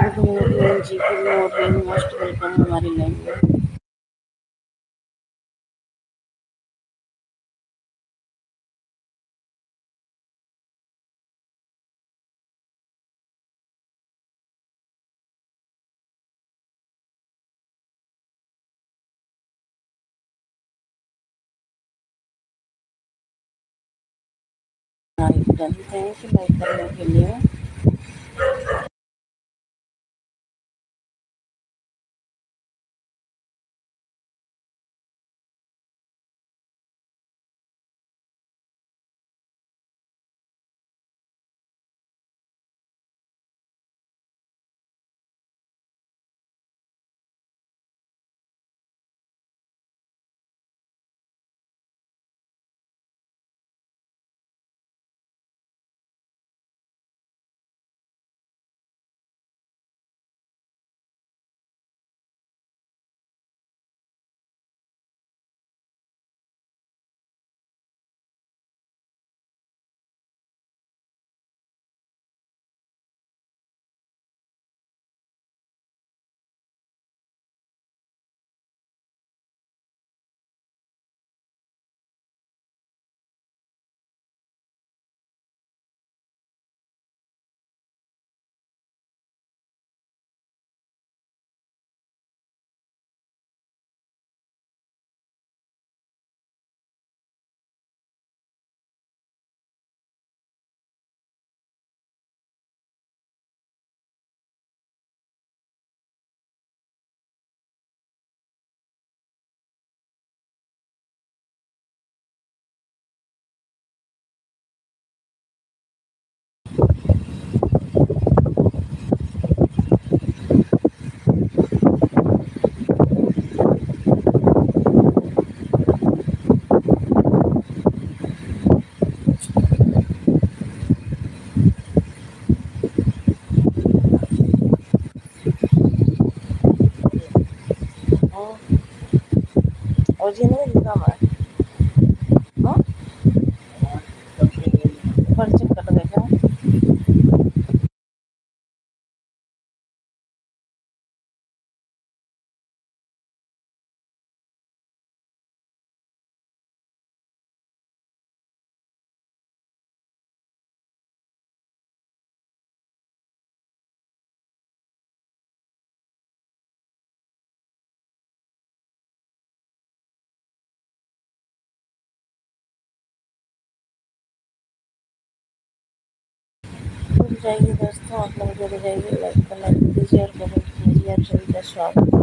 Good morning जी, good morning, most welcome हमारी line में। Like done, thank you like करने के लिए। और जी नहीं लिखा हुआ है, हाँ? पर्चे कट गए क्या? जुड़ जाइए दोस्तों, आप लोग जुड़ जाइए, लाइक कर लाइक कीजिए और कमेंट कीजिए। आप सभी का स्वागत है।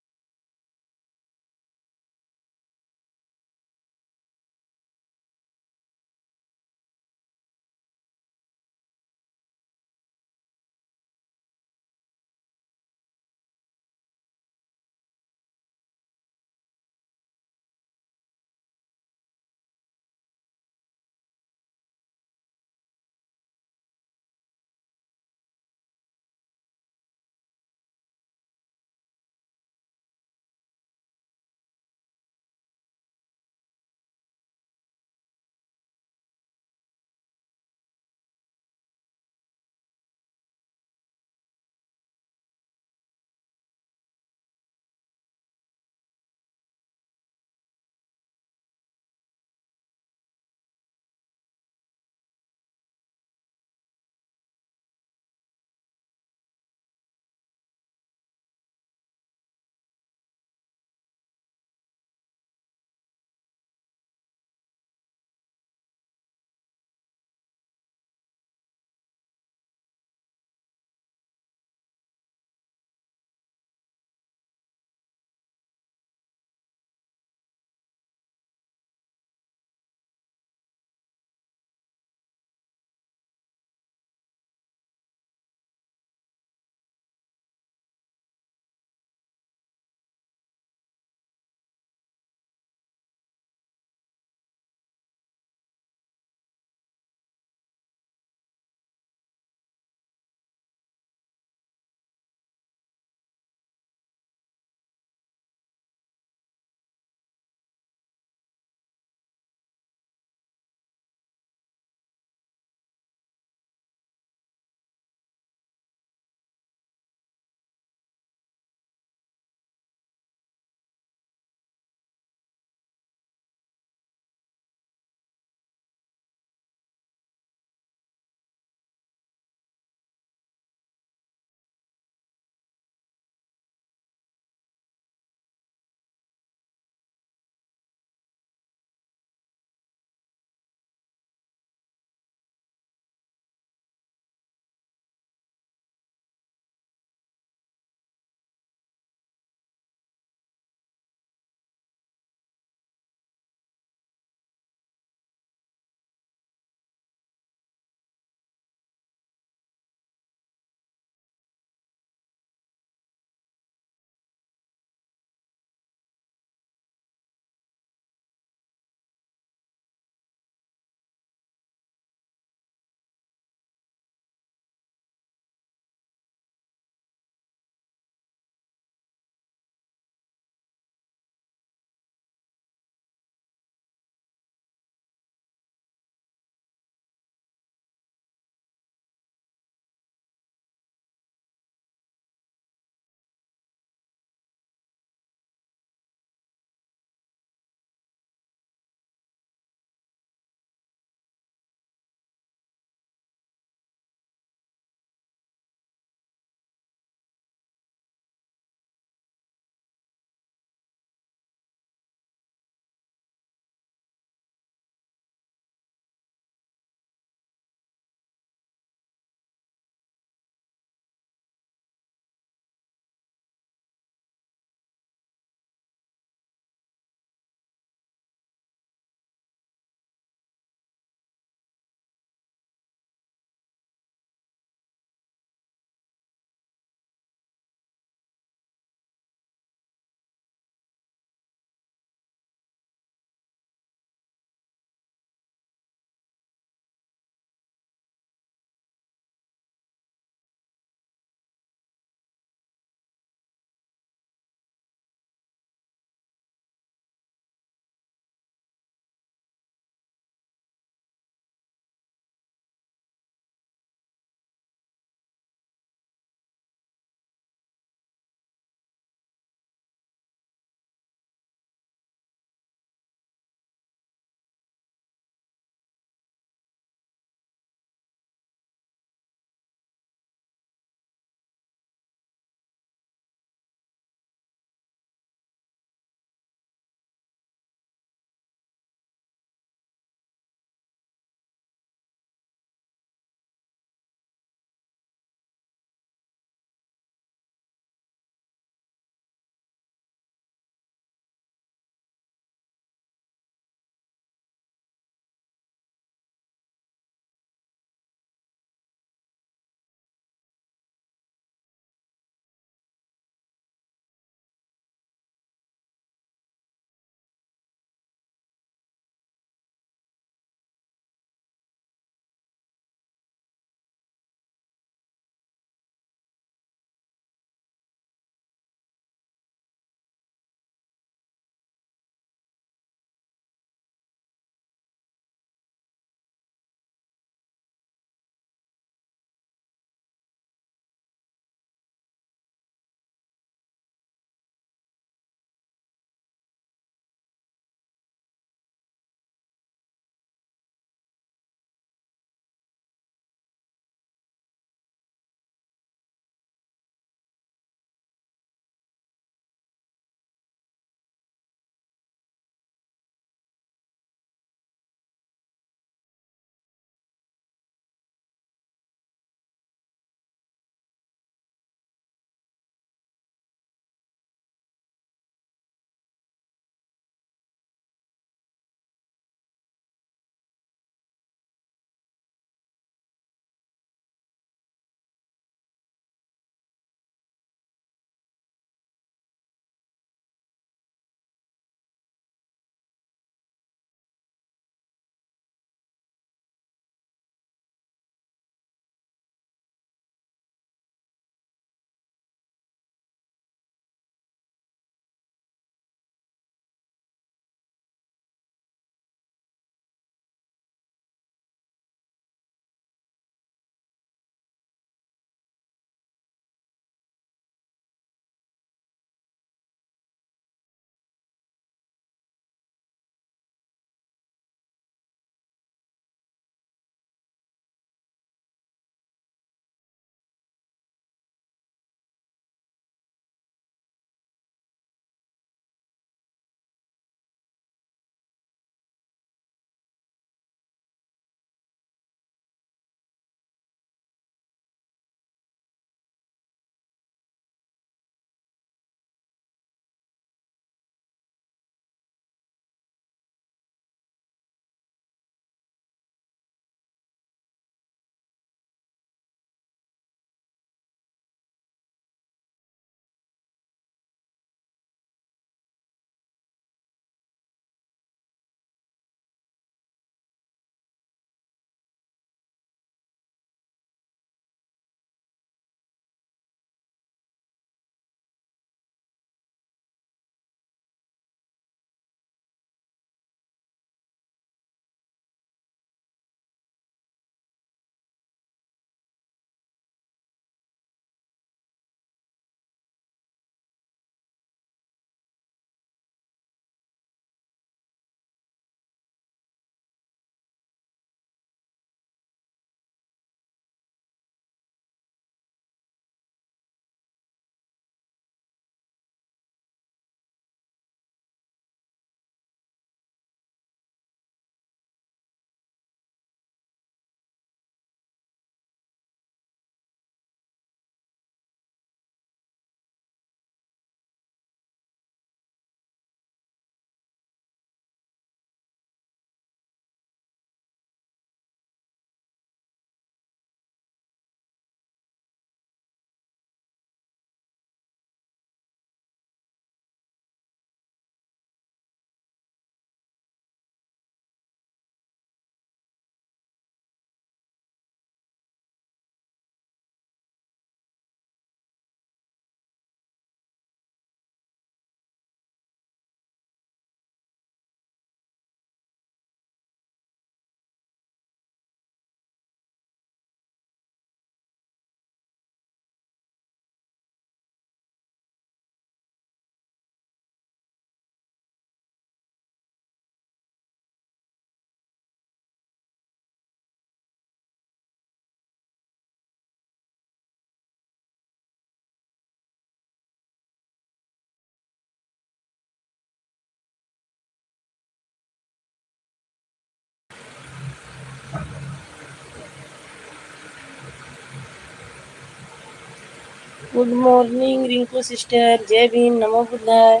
गुड मॉर्निंग रिंकू सिस्टर, जय भीम, नमो बुद्धाय।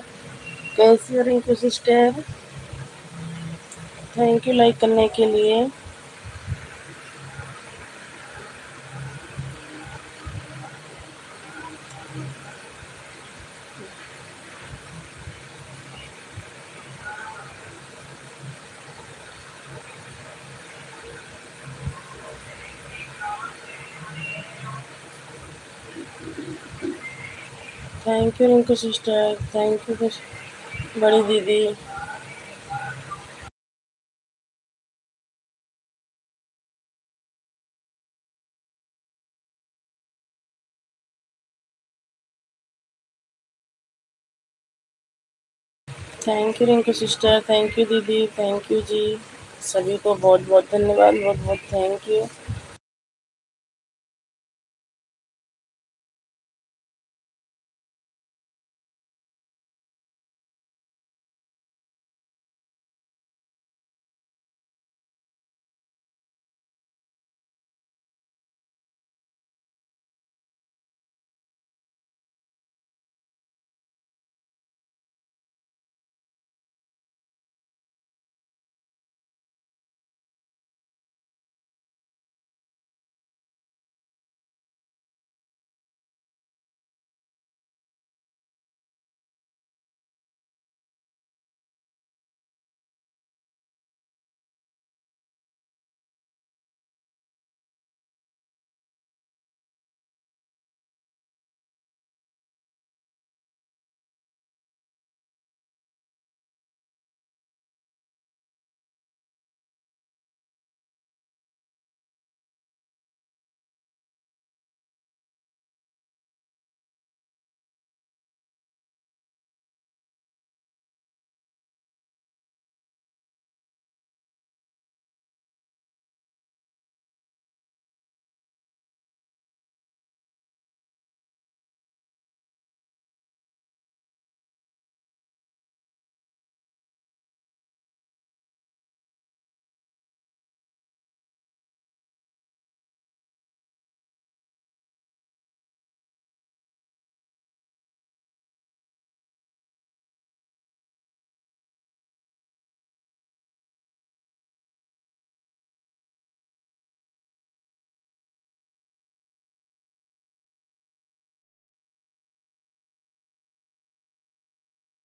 कैसी हो Rinku sister? Thank you like करने के लिए। Thank you Rinku sister, thank you बड़ी दीदी। Thank you Rinku sister, thank you दीदी, थैंक यू जी। सभी को बहुत बहुत धन्यवाद, बहुत बहुत thank you.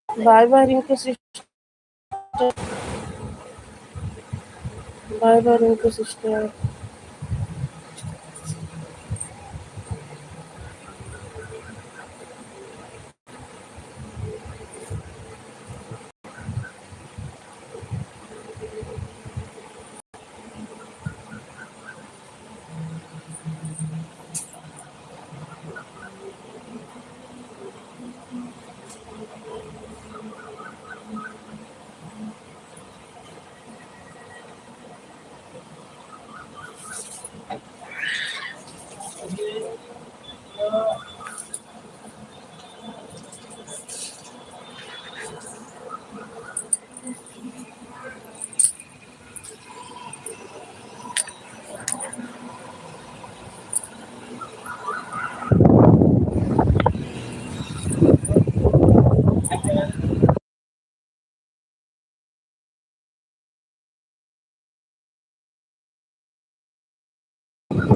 Bye bye Rinku sister, bye bye Rinku sister.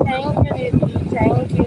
Thank you दीदी, थैंक यू।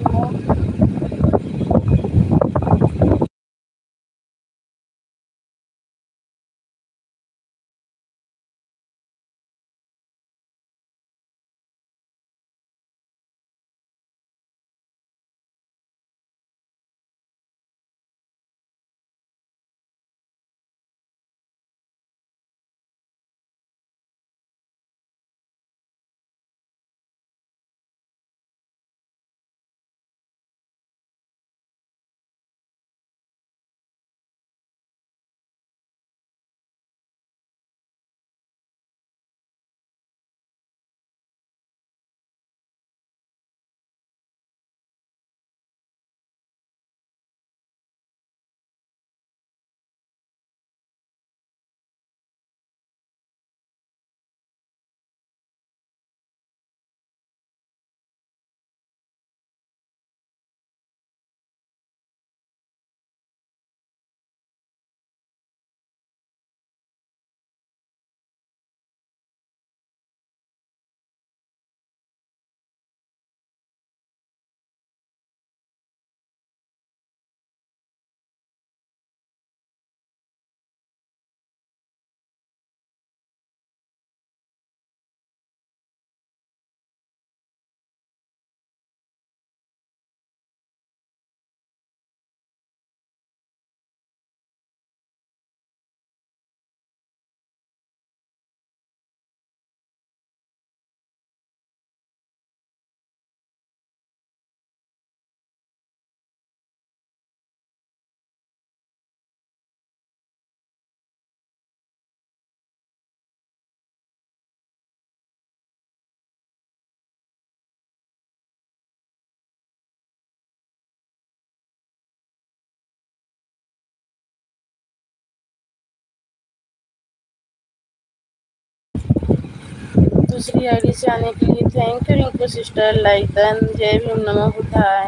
दूसरी आईडी से आने के लिए thank you Rinku sister. Like done. जय भीम नमो बुद्धाय।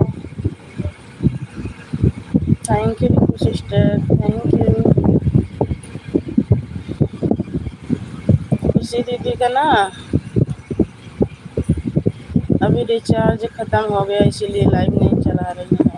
Thank you Rinku sister, thank you. खुशी दीदी का ना अभी रिचार्ज खत्म हो गया, इसीलिए लाइव नहीं चला रही है।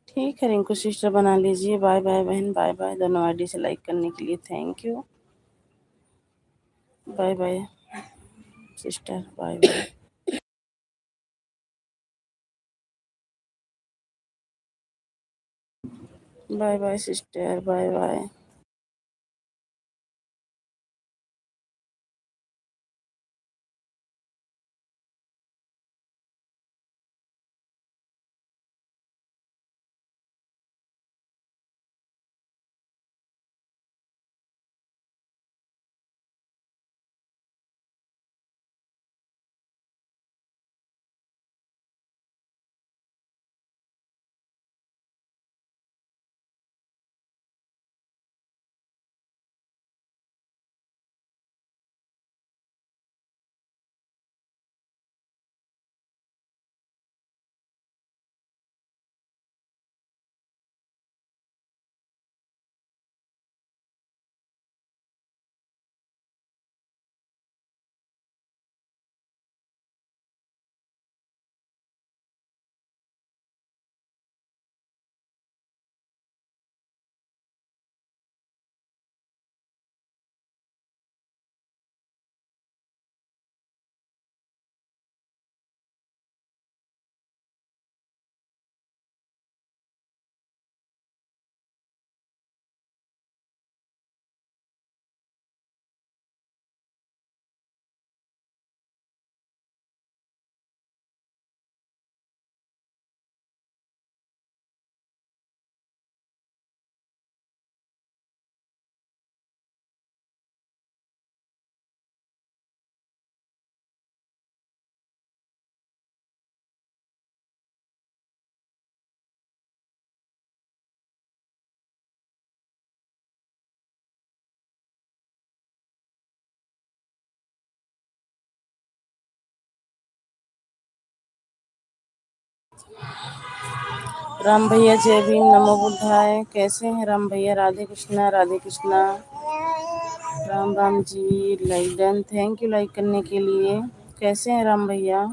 ठीक है रिंकू सिस्टर, बना लीजिए। बाय बाय बहन, बाय बाय। दोनों आईडी से लाइक करने के लिए thank you. Bye bye sister, bye bye. Bye bye sister, bye bye. Ram भैया जय भीम नमो बुद्धाय। कैसे हैं राम भैया? Radhe Krishna, Radhe Krishna. Ram Ram ji. Like done. Thank you like करने के लिए। कैसे हैं राम भैया?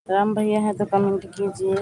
राम भैया हैं तो कमेंट कीजिए।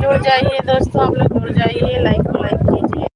जुड़ जाइए दोस्तों, आप लोग जुड़ जाइए, लाइक को लाइक कीजिए।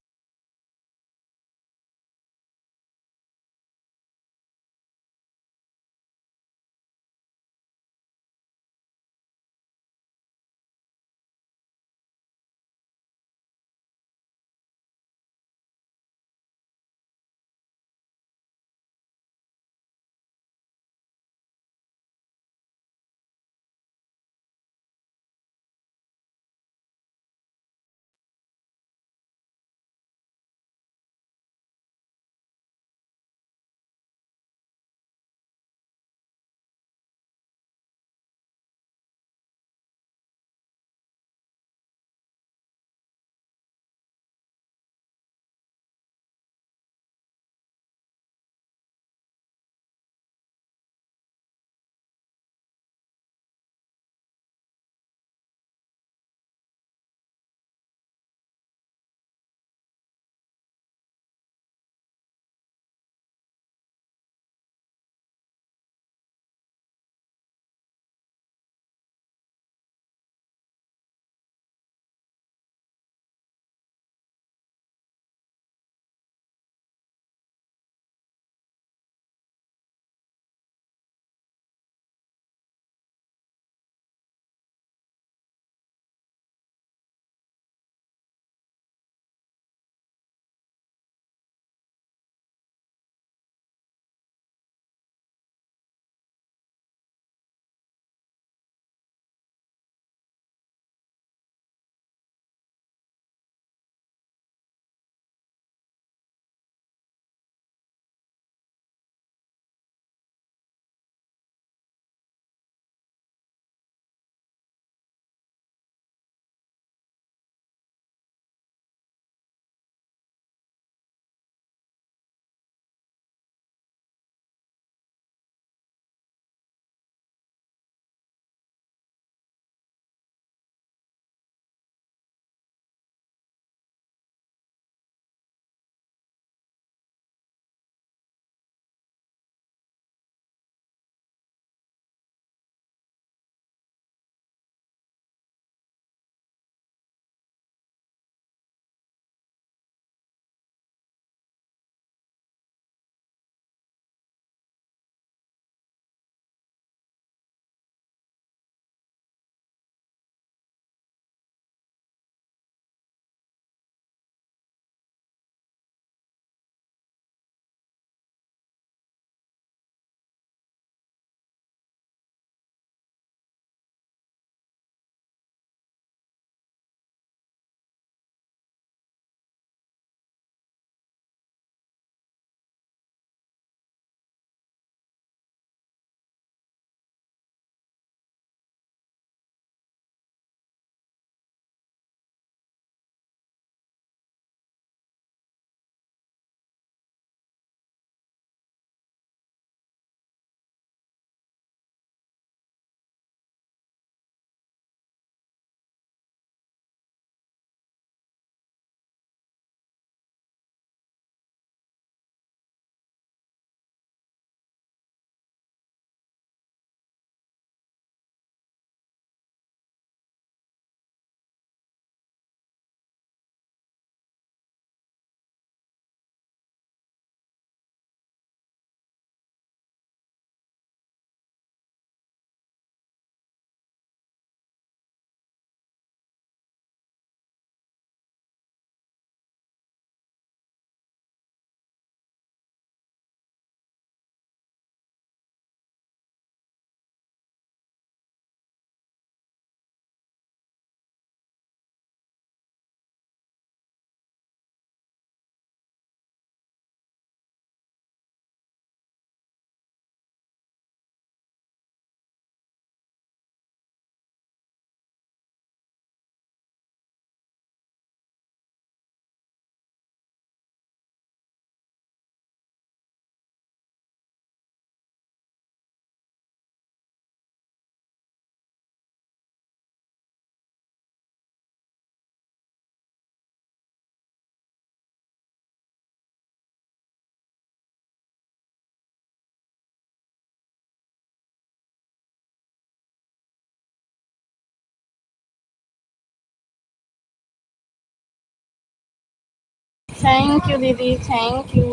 थैंक यू दीदी, थैंक यू।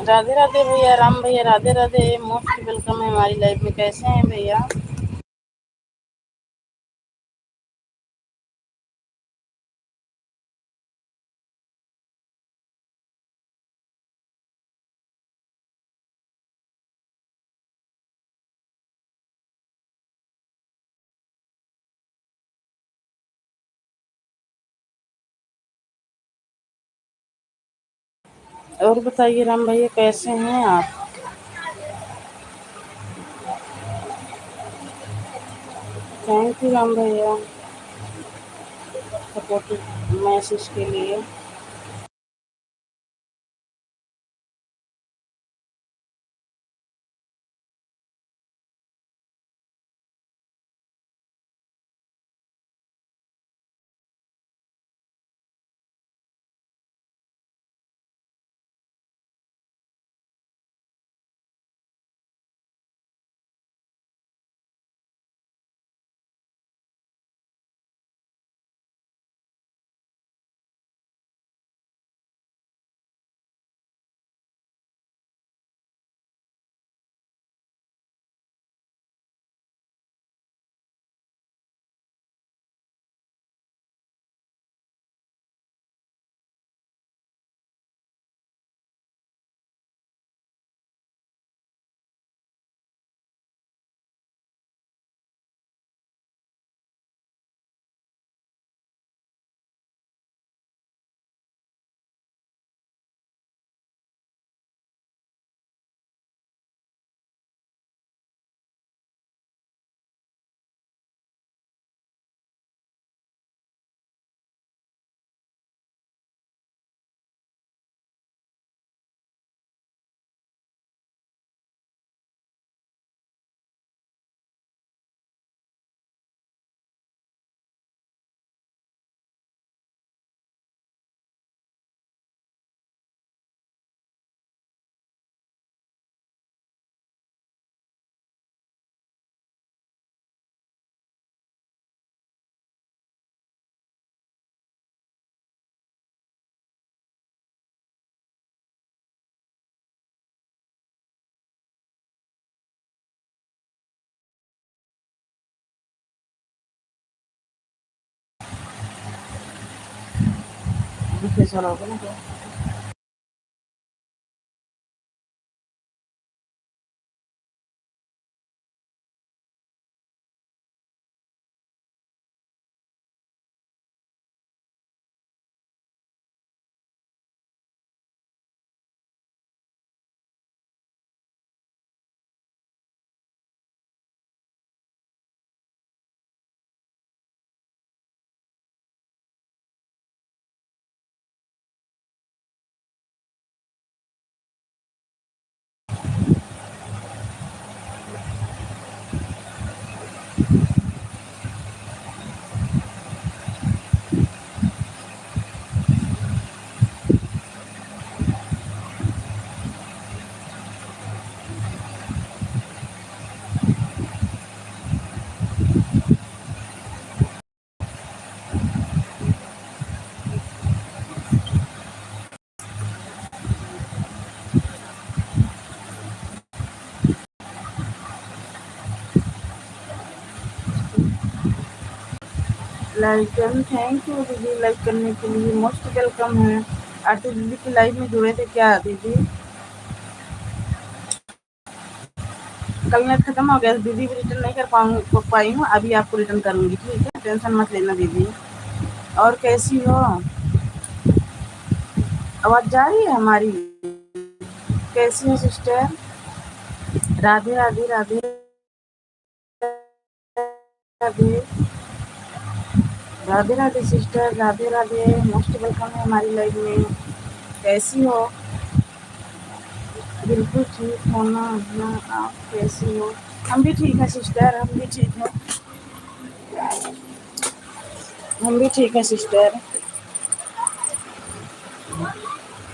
राधे राधे भैया, राम भैया, राधे राधे, मोस्ट वेलकम है हमारी लाइफ में। कैसे हैं भैया? और बताइए राम भैया, कैसे हैं आप? थैंक यू राम भैया, सपोर्टिव मैसेज के लिए। फेस वाला होगा ना तो। लाइक थैंक यू दीदी, लाइक करने के लिए मोस्ट वेलकम है। आरती दीदी की लाइव में जुड़े थे क्या दीदी? कल नेट खत्म हो गया दीदी, भी रिटर्न नहीं कर पाई हूँ, अभी आपको रिटर्न करूँगी, ठीक है, टेंशन मत लेना दीदी। और कैसी हो? आवाज़ जा रही है हमारी? कैसी हो sister? Radhe Radhe Radhe Radhe Radhe Radhe sister, Radhe Radhe, most welcome है हमारी लाइव में। कैसी हो? बिल्कुल ठीक होना ना। आप कैसी हो? हम भी ठीक हैं सिस्टर, हम भी ठीक हैं, हम भी ठीक हैं सिस्टर।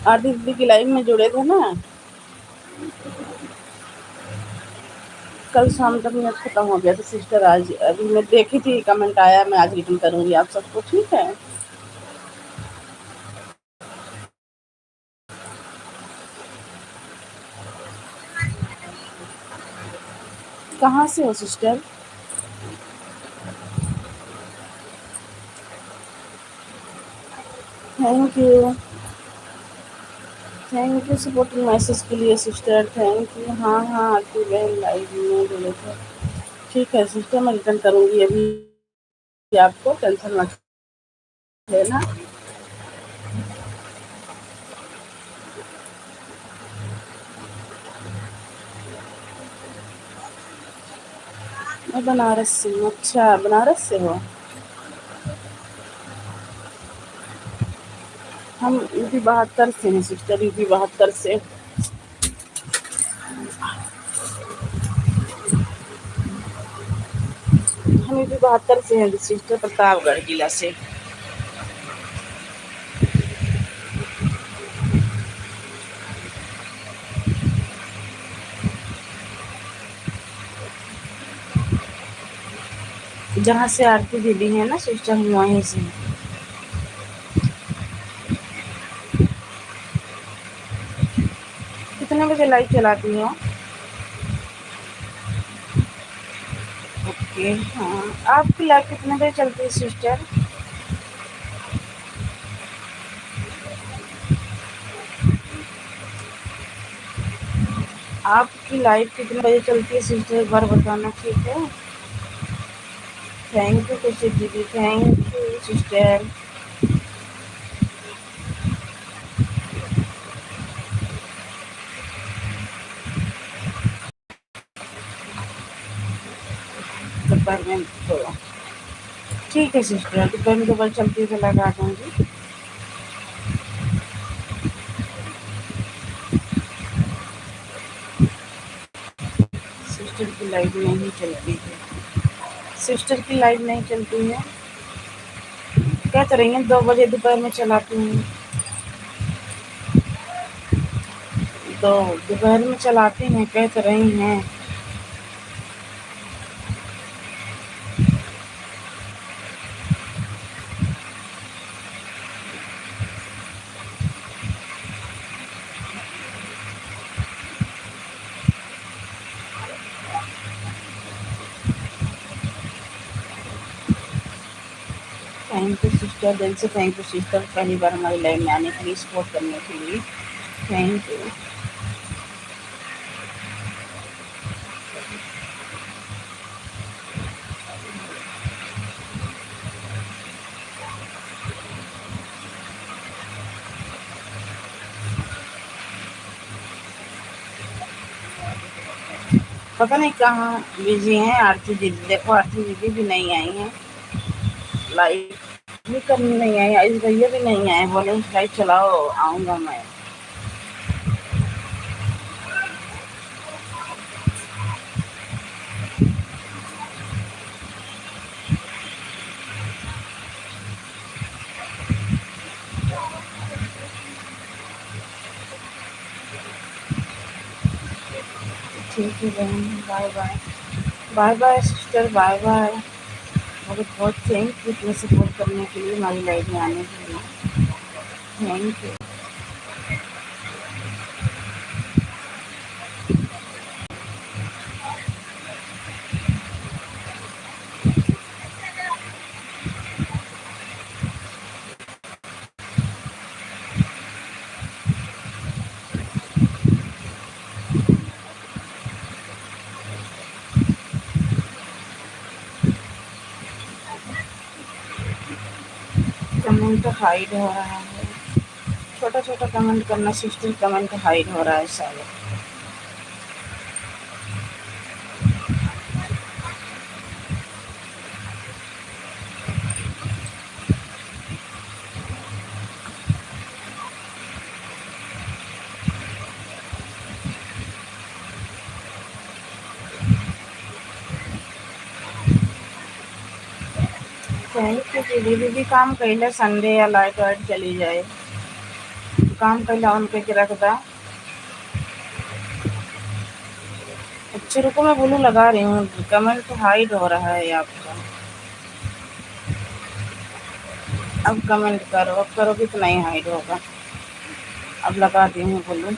आरती दीदी की लाइव में जुड़े थे ना, कल शाम तक नेट खत्म हो गया था सिस्टर। आज अभी मैं देखी थी, कमेंट आया, मैं आज रिटर्न करूँगी आप सबको, ठीक है। कहाँ से हो sister? Thank you, thank you supporting message के लिए सिस्टर, थैंक यू। हाँ हाँ आरती बहन लाइव में जुड़े थे, ठीक है सिस्टर, मैं रिटर्न करूँगी अभी, आपको टेंशन मत लेना। मैं बनारस से हूँ। अच्छा, बनारस से हो? हम यूपी 72 से हैं सिस्टर, यूपी 72 से। हम यूपी 72 से हैं सिस्टर, प्रतापगढ़ जिला से। जहाँ से आरती दीदी है ना सिस्टर, हम वहीं से हैं। कितने बजे लाइव चलाती हो? ओके, हाँ, आपकी लाइव कितने बजे चलती है सिस्टर? आपकी लाइव कितने बजे चलती है सिस्टर, एक बार बताना, ठीक है। थैंक यू खुशी दीदी, थैंक यू सिस्टर। दोपहर में तो ठीक है सिस्टर, दोपहर में दोपहर चलती है तो लगा दूँगी। सिस्टर की लाइव नहीं चलती है, सिस्टर की लाइव नहीं चलती है, क्या करेंगे, 2 बजे दोपहर में चलाती हूँ, तो दोपहर में चलाती हैं, कह तो रही हैं। थैंक यू सिस्टर, दिल से थैंक यू सिस्टर, पहली बार हमारी लाइव में आने के लिए, सपोर्ट करने के लिए थैंक यू। पता नहीं कहाँ बिजी हैं आरती दीदी, देखो आरती दीदी भी नहीं आई हैं, लाइव भी करनी नहीं आई, आयुष भैया भी नहीं आए, बोले लाइव चलाओ आऊँगा मैं। ठीक है बहन, bye bye, bye bye sister, bye bye. बहुत बहुत थैंक यू इतना सपोर्ट करने के लिए, हमारी लाइव में आने के लिए थैंक यू। कमेंट हाइड हो रहा है, छोटा छोटा कमेंट करना सिस्टर, कमेंट हाइड हो रहा है शायद। थैंक यू दीदी, दीदी काम कैला संडे या लाइट वाइट चली जाए, काम कैला ऑन करके रख दा। अच्छा रुको मैं ब्लू लगा रही हूँ, कमेंट हाइड हो रहा है आपका। अब कमेंट करो, अब करोगे तो नहीं हाइड होगा। अब लगा दी हूँ ब्लू।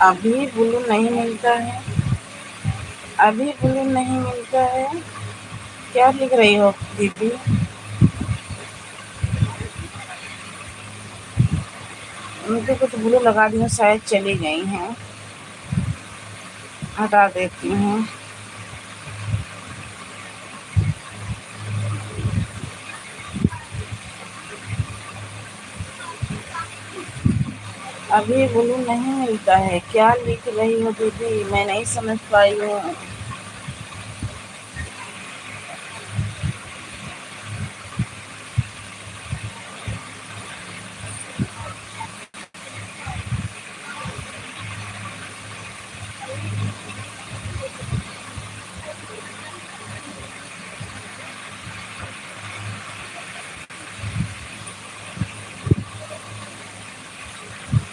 अभी ब्लू नहीं मिलता है, अभी ब्लू नहीं मिलता है। क्या लिख रही हो दीदी? उनके कुछ ब्लू लगा दी हूँ, शायद चली गई हैं, हटा देती हूँ। अभी ब्लू नहीं मिलता है, क्या लिख रही हो दीदी? मैं नहीं समझ पाई हूँ।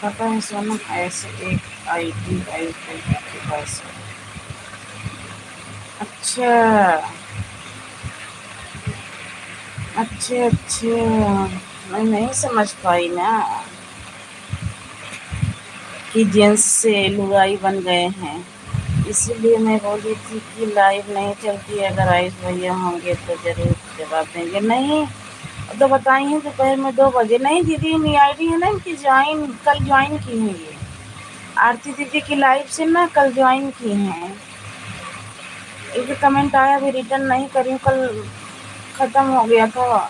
पता है सोनम, ऐसे एक आईडी आई के पास। अच्छा अच्छा अच्छा, मैं नहीं समझ पाई ना कि जेंट्स से लुगाई बन गए हैं, इसीलिए मैं बोली थी कि लाइव नहीं चलती, अगर आयुष भैया होंगे तो ज़रूर जवाब देंगे। नहीं, तो बताई हैं दोपहर में 2 बजे। नहीं दीदी, नई आईडी है ना इनकी, कल ज्वाइन की है ये। आरती दीदी की लाइव से ना कल ज्वाइन की हैं। एक कमेंट आया, अभी रिटर्न नहीं करी, कल ख़त्म हो गया था,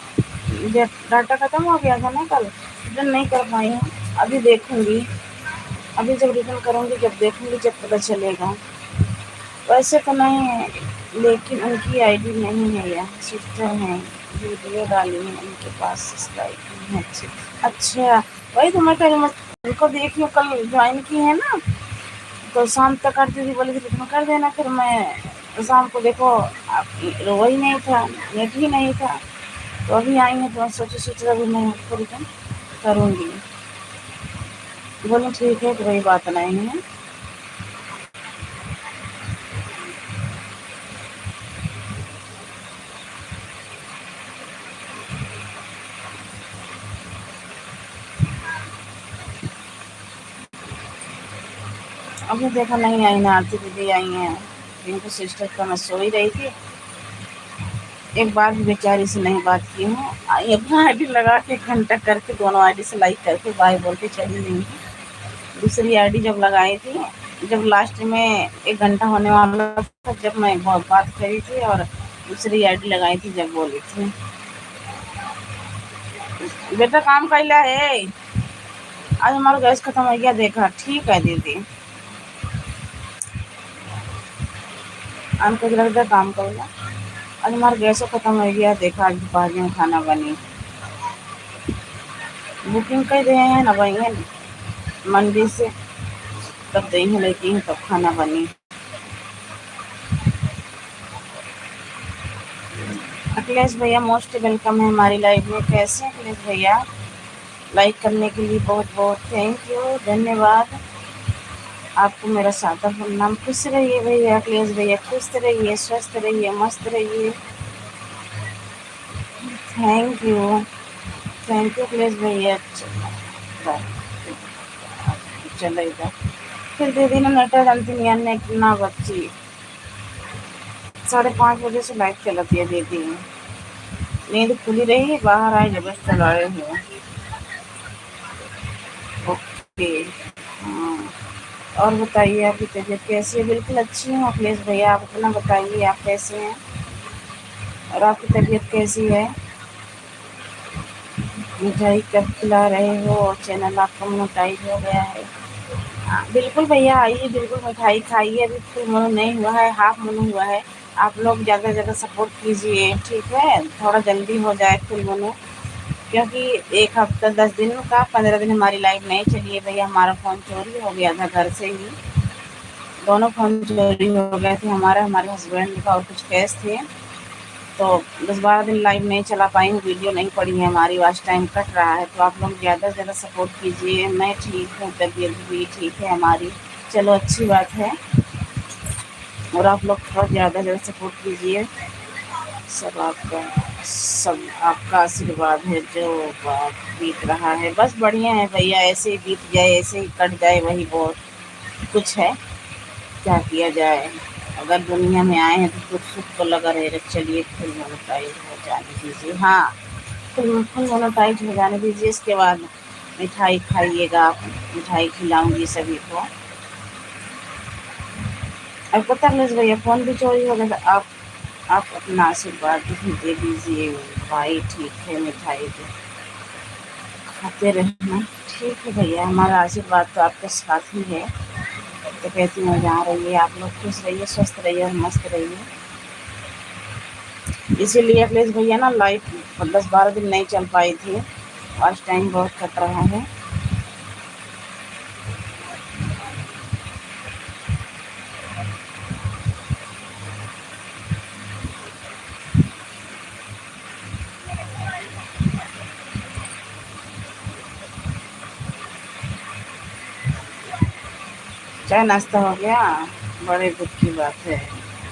डाटा ख़त्म हो गया था ना कल, रिटर्न नहीं कर पाई हूँ। अभी देखूँगी, अभी जब रिटर्न करूँगी जब देखूँगी जब पता चलेगा। वैसे तो नहीं है, लेकिन उनकी आईडी नहीं है या सिस्टर हैं, वीडियो डाली है उनके पास, सब्सक्राइब है। अच्छा, वही तो मैं कह रही हूँ, उनको देखी हूँ कल ज्वाइन की है ना, तो शाम तक आरती दीदी बोली थी रिटर्न कर देना। फिर मैं शाम को देखो वही नहीं था, नेट ही नहीं था, तो अभी आई हैं तो सोचे अभी मैं आपको रिटर्न करूँगी। बोले ठीक है, कोई बात नहीं है। अभी देखो नहीं आई ना, आरती दीदी आई हैं, इनको सिस्टर का मैं सो ही रही थी, एक बार भी बेचारी से नहीं बात की हूँ। आई अपना आईडी लगा के घंटा करके दोनों आईडी से लाइक करके बाय बोल के चली गई। दूसरी आईडी जब लगाई थी, जब लास्ट में 1 घंटा होने वाला था, जब मैं बहुत बात करी थी, और दूसरी आईडी लगाई थी जब बोली थी। बेटा काम कैला है, आज हमारा गैस खत्म हो गया, देखा ठीक है दीदी, हमको लगता काम कैला, आज हमारा गैस खत्म हो गया, देखा आज दोपहर में खाना बनी, बुकिंग कर रहे हैं ना वही है मंडी से, तब दही लेके तब खाना बनी। अखिलेश भैया मोस्ट वेलकम है हमारी लाइव में। कैसे हैं अखिलेश भैया? लाइक करने के लिए बहुत बहुत थैंक यू, धन्यवाद। आपको मेरा सादा प्रणाम। खुश रहिए भैया, अखिलेश भैया खुश रहिए, स्वस्थ रहिए, मस्त रहिए। थैंक यू अखिलेश भैया। चलो इधर फिर दीदी ने नटा डालती नहीं ना बच्ची, 5:30 बजे से लाइट चलती है दीदी, नींद खुली रही, बाहर आए जब चला रहे हो। ओके हाँ, और बताइए आपकी तबीयत कैसी है? बिल्कुल अच्छी हूँ अखिलेश भैया, आप अपना बताइए आप कैसे हैं और आपकी तबीयत कैसी है? मिठाई कब खिला रहे हो और चैनल आपका मोनेटाइज हो गया है? बिल्कुल भैया आइए, बिल्कुल मिठाई खाइए, अभी फुल मोनो नहीं हुआ है, हाफ मोनो हुआ है। आप लोग ज़्यादा से ज़्यादा सपोर्ट कीजिए, ठीक है, थोड़ा जल्दी हो जाए फुल मोनो, क्योंकि 1 हफ्ता 10 दिन का 15 दिन हमारी लाइव नहीं चली है भैया। हमारा फ़ोन चोरी हो गया था घर से ही, दोनों फ़ोन चोरी हो गए थे, हमारे हस्बैंड का, और कुछ केस थे, तो 10-12 दिन लाइव नहीं चला पाई, वीडियो नहीं पड़ी है हमारी, वॉच टाइम कट रहा है। तो आप लोग ज़्यादा से ज़्यादा सपोर्ट कीजिए। मैं ठीक हूँ, तबीयत भी ठीक है हमारी, चलो अच्छी बात है, और आप लोग थोड़ा ज़्यादा से ज़्यादा सपोर्ट कीजिए। सब आपका आशीर्वाद है जो बीत रहा है, बस बढ़िया है भैया, ऐसे ही बीत जाए, ऐसे ही कट जाए, वही बहुत कुछ है, क्या किया जाए। अगर दुनिया में आए हैं तो दुख सुख तो लगा रहे। चलिए फुल मोनेटाइज हो जाने दीजिए, हाँ फुल मोनेटाइज हो जाने दीजिए, इसके बाद मिठाई खाइएगा आप, मिठाई खिलाऊंगी सभी को। अब पता नहीं भैया फ़ोन भी चोरी हो गया था, आप अपना आशीर्वाद दे दीजिए भाई, ठीक है, मिठाई तो खाते रहना, ठीक है भैया, हमारा आशीर्वाद तो आपके साथ ही है। तो कहती हूँ जहाँ रहिए आप लोग खुश रहिए, स्वस्थ रहिए और मस्त रहिए। इसीलिए अखिलेश भैया ना लाइव 10-12 दिन नहीं चल पाई थी, आज टाइम बहुत कट रहा है। चाय नाश्ता हो गया? बड़े दुख की बात है,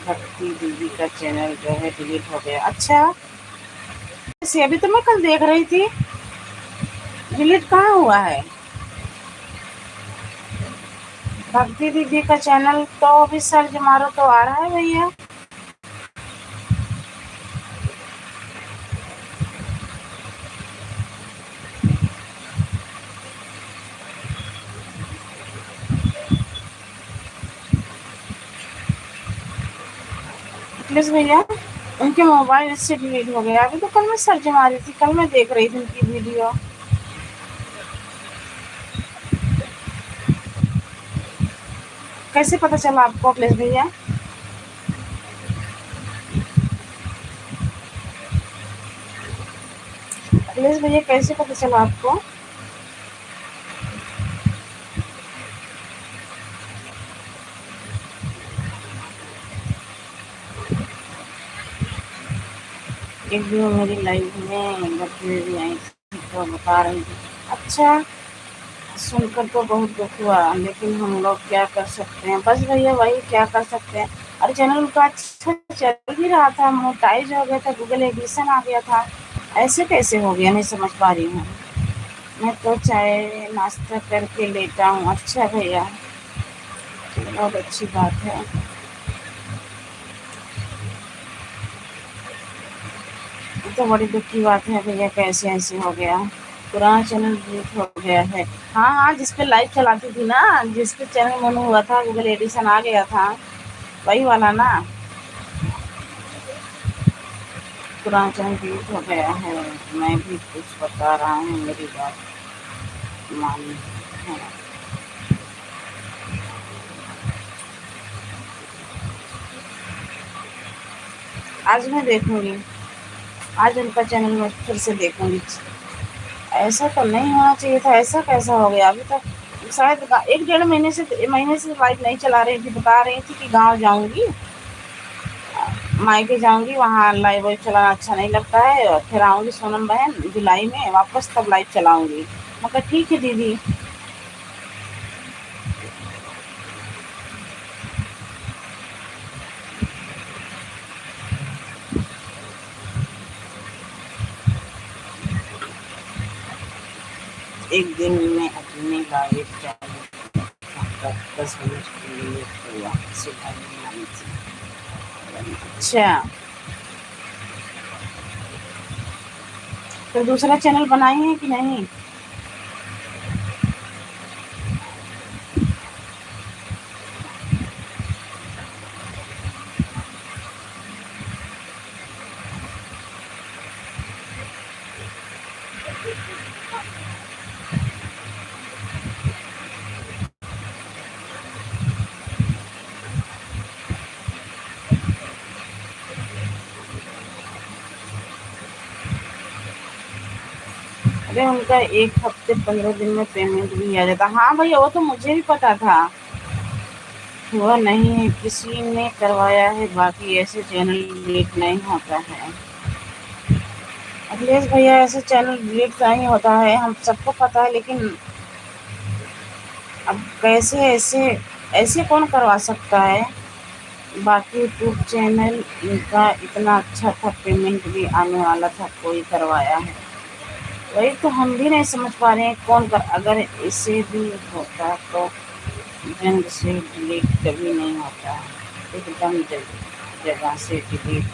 भक्ति दीदी का चैनल जो है डिलीट हो गया। अच्छा से अभी तो मैं कल देख रही थी, डिलीट कहाँ हुआ है? भक्ति दीदी का चैनल तो अभी सर्च मारो तो आ रहा है भैया। प्लीज भैया, उनके मोबाइल से डिलीट हो गया। अभी तो कल मैं सर्च मारी थी, कल मैं देख रही थी उनकी वीडियो। कैसे पता चला आपको अखिलेश भैया? अखिलेश भैया कैसे पता चला आपको? एक दिन वो मेरी लाइफ में लड़की भी आई थी तो बता रही थी। अच्छा, सुनकर तो बहुत दुख हुआ, लेकिन हम लोग क्या कर सकते हैं? बस भैया वही, क्या कर सकते हैं। अरे चैनल का अच्छा चल भी रहा था, मोनेटाइज हो गया था, गूगल एडिशन आ गया था। ऐसे कैसे हो गया, नहीं समझ पा रही हूँ। मैं तो चाय नाश्ता करके लेटा हूँ। अच्छा भैया, बहुत अच्छी बात है। ये तो बड़ी दुख की बात है भैया, कैसे ऐसे हो गया? पुराना चैनल डिलीट हो गया है? हाँ हाँ, जिसपे लाइव चलाती थी ना, जिसपे चैनल मन हुआ था, गूगल एडिशन आ गया था, वही वाला ना। पुराना चैनल डिलीट हो गया है। मैं भी कुछ बता रहा हूँ, मेरी बात मान है। आज मैं देखूंगी, आज उनका चैनल मैं फिर से देखूंगी। ऐसा तो नहीं होना चाहिए था, ऐसा कैसा हो गया? अभी तक शायद 1 डेढ़ महीने से लाइव नहीं चला रही थी, बता रही थी कि गांव जाऊंगी, मायके जाऊंगी, वहाँ लाइव वाइव चलाना अच्छा नहीं लगता है, और फिर आऊंगी सोनम बहन जुलाई में वापस, तब लाइव चलाऊंगी। मैं कहा ठीक है दीदी। एक दिन में अपने लाइव चालू था, 10 मिनट के लिए हुआ, सुबह में आई थी। अच्छा, तो दूसरा चैनल बनाई है कि नहीं? अरे उनका 1 हफ्ते 15 दिन में पेमेंट भी आ जाता। हाँ भैया, वो तो मुझे भी पता था। हुआ नहीं है, किसी ने करवाया है, बाकी ऐसे चैनल डिलीट नहीं होता है। अखिलेश भैया, ऐसे चैनल डिलीट नहीं होता है, हम सबको पता है, लेकिन अब कैसे ऐसे, ऐसे कौन करवा सकता है? बाकी यूट्यूब चैनल इनका इतना अच्छा था, पेमेंट भी आने वाला था, कोई करवाया है? वही तो हम भी नहीं समझ पा रहे हैं कौन कर। अगर इसे भी होता तो जंग से डिलीट कभी नहीं होता है, एकदम जगह से डिलीट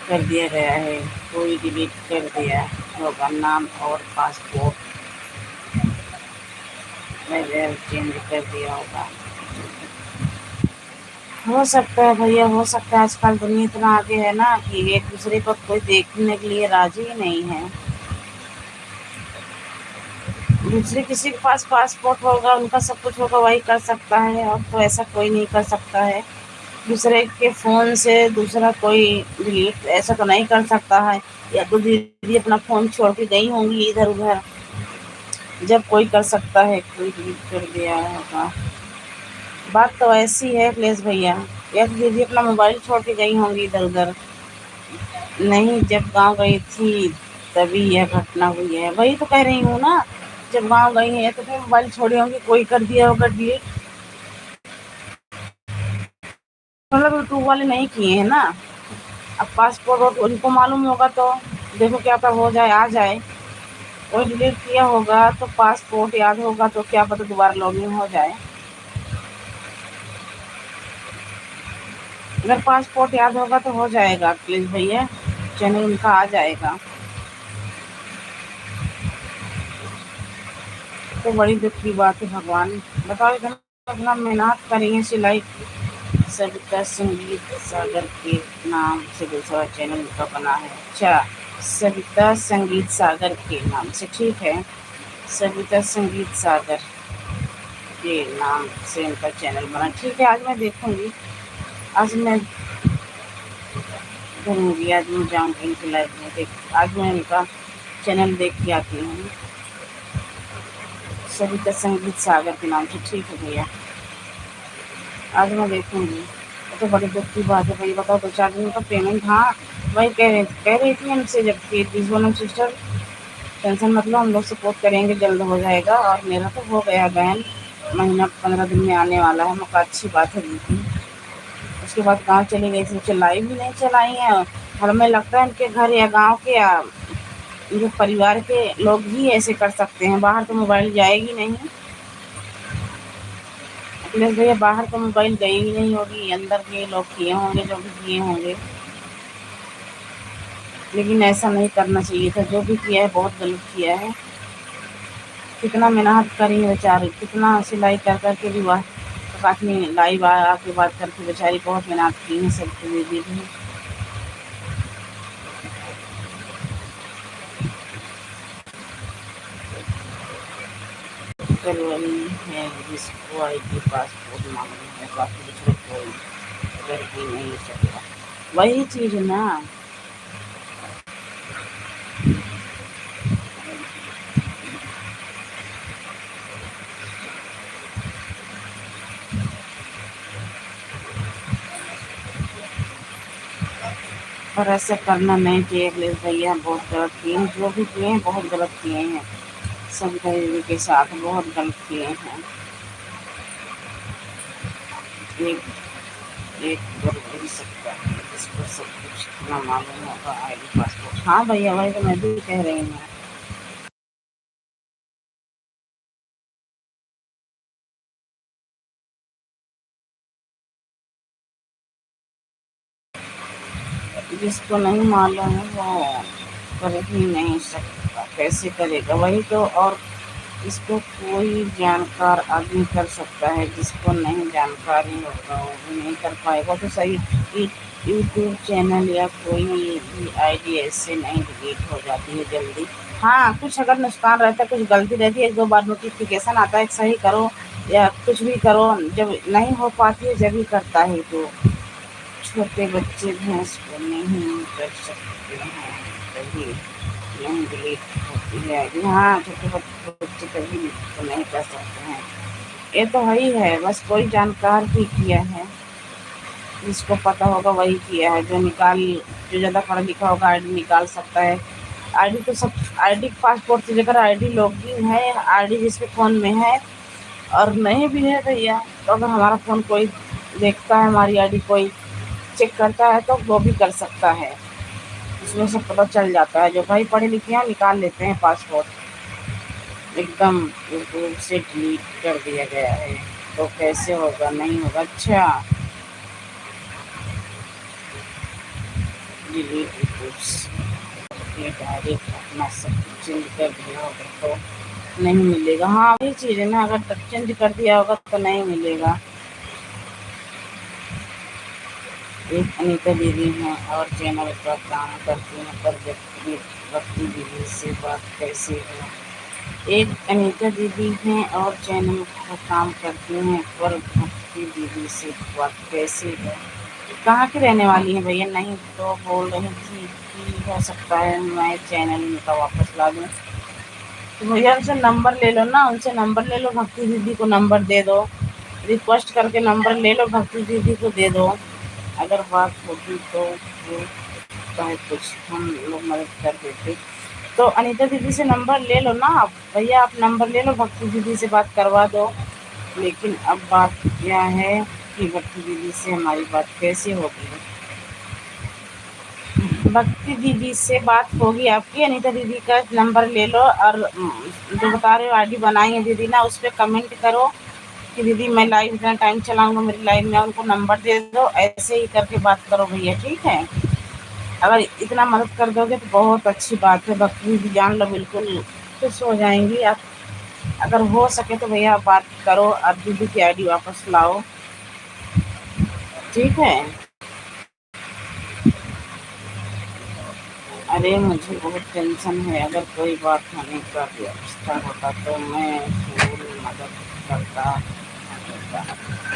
कर दिया गया है। कोई डिलीट कर दिया होगा, नाम और पासपोर्ट वगैरह चेंज कर दिया होगा। हो सकता है भैया, हो सकता है। आजकल दुनिया इतना आगे है ना कि एक दूसरे को कोई देखने के लिए राजी ही नहीं है। दूसरे किसी के पास पासपोर्ट होगा, उनका सब कुछ होगा, वही कर सकता है, और तो ऐसा कोई नहीं कर सकता है। दूसरे के फ़ोन से दूसरा कोई डिलीट ऐसा तो नहीं कर सकता है। या तो दीदी अपना फ़ोन छोड़ के गई होंगी इधर उधर, जब कोई कर सकता है, कोई डिलीट कर दिया होगा। बात तो ऐसी है अखिलेश भैया, या तो दीदी अपना मोबाइल छोड़ के गई होंगी इधर उधर। नहीं, जब गाँव गई थी तभी यह घटना हुई है। वही तो कह रही हूँ ना, जब गाँव गई हैं तो फिर मोबाइल छोड़ी होंगी, कोई कर दिया होगा डिलीट। मतलब यूट्यूब वाले नहीं किए हैं ना। अब पासपोर्ट उनको मालूम होगा तो देखो, क्या पता हो जाए, आ जाए। कोई डिलीट किया होगा तो पासपोर्ट याद होगा तो क्या पता दोबारा लॉगिन हो जाए। अगर पासपोर्ट याद होगा तो हो जाएगा प्लीज भैया, चैनल उनका आ जाएगा। तो बड़ी दुख की बात है। भगवान बताओ, इतना इतना मेहनत करी है, सिलाई सविता संगीत सागर के नाम से दूसरा चैनल का बना है। अच्छा, सविता संगीत सागर के नाम से, ठीक है। सविता संगीत सागर के नाम से इनका चैनल बना, ठीक है। आज मैं देखूंगी, आज मैं करूँगी, आज मैं जाऊँगी इनकी लाइव में देख, आज मैं इनका चैनल देख के आती हूँ। सविता संगीत सागर के नाम से, ठीक है भैया, आज मैं देखूँगी। तो बड़ी दुख की बात है भैया, बताओ 2-4 दिन का पेमेंट। हाँ, वही कह रही थी हमसे, जबकि प्लीज़ बोलो सिस्टर, टेंशन मत लो, हम लोग सपोर्ट करेंगे, जल्द हो जाएगा। और मेरा तो हो गया बहन, महीना 15 दिन में आने वाला है। मगर अच्छी बात है दीदी। उसके बाद गाँव चली गई थी, मुझे लाइव भी नहीं चलाई है। और हमें लगता है इनके घर या गाँव के या इनके परिवार के लोग ही ऐसे कर सकते हैं, बाहर तो मोबाइल जाएगी नहीं। अखिलेश भैया, बाहर तो मोबाइल गई ही नहीं होगी, अंदर के लोग किए होंगे जो भी किए होंगे। लेकिन ऐसा नहीं करना चाहिए था, जो भी किया है बहुत गलत किया है। कितना मेहनत करी है बेचारी, कितना सिलाई कर करके भी आदमी लाइव आके बात करके बेचारी बहुत मेहनत की है सबके लिए भी। करवाई है जिसको आईडी पासपोर्ट मांगनी है, बाकी दूसरे कोई कर ही नहीं सकता। वही चीज़ ना, और ऐसे करना नहीं चाहिए अखिलेश भैया, बहुत गलत किए हैं, जो भी किए हैं बहुत गलत किए हैं। सब गरीबी के साथ बहुत गलत किए हैं। एक एक कर वही सकता है जिसको सब कुछ इतना मालूम होगा, आईडी पासपोर्ट। हाँ भैया, वही तो मैं भी कह रही हूँ। जिसको नहीं मालूम है वो कर ही नहीं सकता, कैसे करेगा, वही तो। और इसको कोई जानकार आदमी कर सकता है, जिसको नहीं जानकारी होगा वो भी नहीं कर पाएगा। तो सही, यूट्यूब चैनल या कोई भी आईडी ऐसे नहीं डिलीट हो जाती है जल्दी। हाँ, कुछ अगर नुकसान रहता है, कुछ गलती रहती है, 1-2 बार नोटिफिकेशन आता है, सही करो या कुछ भी करो, जब नहीं हो पाती है जब ही करता है। तो छोटे बच्चे भैंस को नहीं कर सकते हैं, कभी नहीं डिलीट होती है आईडी। हाँ, छोटे बच्चे कभी तो नहीं कर सकते हैं, ये तो है ही है। बस कोई जानकार ही किया है, जिसको पता होगा वही किया है। जो ज़्यादा पढ़ा लिखा होगा आईडी निकाल सकता है। आईडी तो सब, आईडी पासपोर्ट से लेकर आईडी लॉगिन है, आईडी जिसके फ़ोन में है और नहीं भी है भैया, तो अगर हमारा फ़ोन कोई देखता है, हमारी आईडी कोई चेक करता है तो वो भी कर सकता है। उसमें से पता चल जाता है, जो भाई पढ़े लिखे हैं निकाल लेते हैं पासपोर्ट। एकदम यूट्यूब से डिलीट कर दिया गया है, तो कैसे होगा, नहीं होगा। अच्छा, डिलीट यूट्यूब से डायरेक्ट अपना सब चेंज कर दिया होगा तो नहीं मिलेगा। हाँ, वही चीज़ है ना, अगर चेंज कर दिया होगा तो नहीं मिलेगा। एक अनीता दीदी हैं और चैनल पर काम करती हैं, पर भक्ति दीदी से बात कैसे है। एक अनीता दीदी हैं और चैनल पर काम करती हैं, पर भक्ति दीदी से बात कैसे है। कहाँ की रहने वाली है भैया? नहीं तो बोल रही थी कि हो सकता है मैं चैनल उनका वापस ला दूँ। तो भैया उनसे नंबर ले लो ना, उनसे नंबर ले लो, भक्ति दीदी को नंबर दे दो, रिक्वेस्ट करके नंबर ले लो, भक्ति दीदी को दे दो। अगर बात होती तो वो चाहे कुछ हम लोग मदद कर देते। तो अनीता दीदी से नंबर ले लो ना आप भैया, आप नंबर ले लो, भक्ति दीदी से बात करवा दो। लेकिन अब बात क्या है कि भक्ति दीदी से हमारी बात कैसे होगी? भक्ति दीदी से बात होगी आपकी, अनीता दीदी का नंबर ले लो और जो बता रहे हो आईडी बनाई है दीदी ना, उस पर कमेंट करो कि दीदी मैं लाइव इतना टाइम चलाऊंगा मेरी लाइव में, उनको नंबर दे दो। ऐसे ही करके बात करो भैया, ठीक है। अगर इतना मदद कर दोगे तो बहुत अच्छी बात है, भक्ति दीदी जान लो बिल्कुल खुश हो जाएंगी आप। अगर हो सके तो भैया बात करो और दीदी की आईडी वापस लाओ। ठीक है। अरे मुझे बहुत टेंशन है, अगर कोई बात होने का व्यवस्था होता तो मैं जरूर मदद करता होता।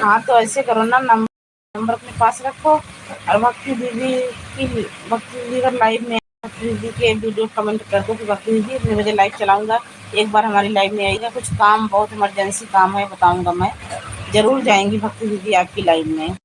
हाँ तो ऐसे करो ना, नंबर अपने पास रखो और भक्ति दीदी अगर लाइव में भक्ति दीदी के वीडियो कमेंट कर दो कि भक्ति दीदी इतने बजे लाइव चलाऊंगा, एक बार हमारी लाइव में आएगा, कुछ काम बहुत इमरजेंसी काम है बताऊंगा मैं, जरूर जाएंगी भक्ति दीदी आपकी लाइव में।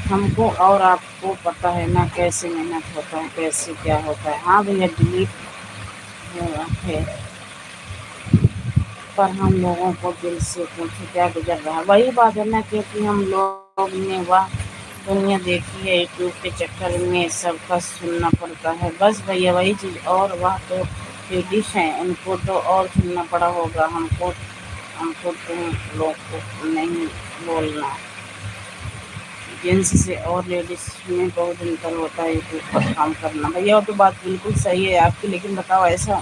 हमको और आपको पता है ना कैसे मेहनत होता है, कैसे क्या होता है। हाँ भैया डिलीट हुआ है, पर हम लोगों को दिल से पूछो क्या गुजर रहा है। वही बात है ना, क्योंकि हम लोग ने वह दुनिया देखी है, यूट्यूब के चक्कर में सबका सुनना पड़ता है। बस भैया वही चीज़, और वह तो लेडीज हैं, उनको तो और सुनना पड़ा होगा। हमको हमको तुम लोग को नहीं बोलना, जेंट्स से और लेडीज में बहुत अंतर होता है यूट्यूब पर काम करना। भैया वो तो बात बिल्कुल सही है आपकी, लेकिन बताओ ऐसा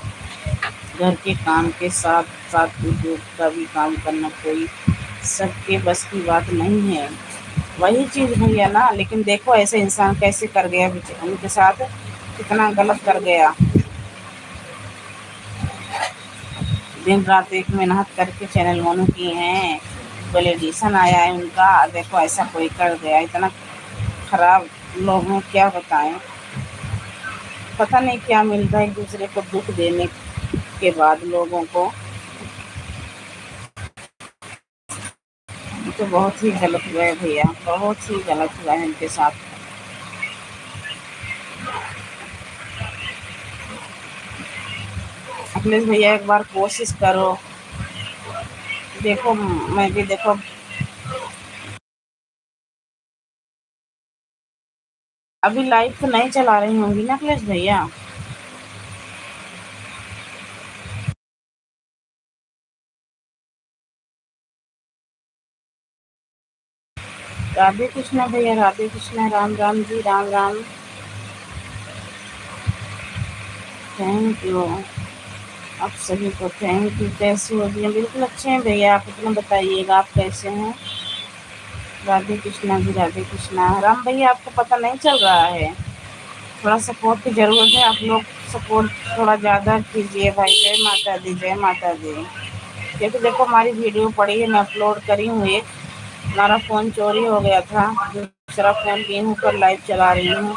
घर के काम के साथ साथ यूट्यूब का भी काम करना कोई सबके बस की बात नहीं है। वही चीज़ भैया ना, लेकिन देखो ऐसे इंसान कैसे कर गया, उनके साथ कितना गलत कर गया। दिन रात एक मेहनत करके चैनल मोनू की हैं, वैलिडेशन आया है उनका, देखो ऐसा कोई कर गया। इतना खराब लोग हैं, क्या बताएं। पता नहीं क्या मिलता है एक दूसरे को दुख देने के बाद लोगों को। तो बहुत ही गलत हुआ है भैया, बहुत ही गलत हुआ है इनके साथ। अखिलेश भैया एक बार कोशिश करो, देखो मैं भी देखो। अभी लाइव तो नहीं चला रही होंगी ना अखिलेश भैया? राधे कृष्णा भैया, राधे कृष्णा, राम राम जी, राम राम। Thank you. आप सभी को थैंक यू। कैसे हो जी? बिल्कुल अच्छे हैं भैया, आप इतना बताइएगा आप कैसे हैं। राधे कृष्णा जी, राधे कृष्णा। राम भैया आपको पता नहीं चल रहा है, थोड़ा सपोर्ट की ज़रूरत है, आप लोग सपोर्ट थोड़ा ज़्यादा कीजिए भाई। जय माता दी, जय माता दी। क्योंकि देखो हमारी वीडियो पड़ी है, मैं अपलोड करी हूँ एक, हमारा फ़ोन चोरी हो गया था, दूसरा फ़ोन ली हूँ पर लाइव चला रही हूँ।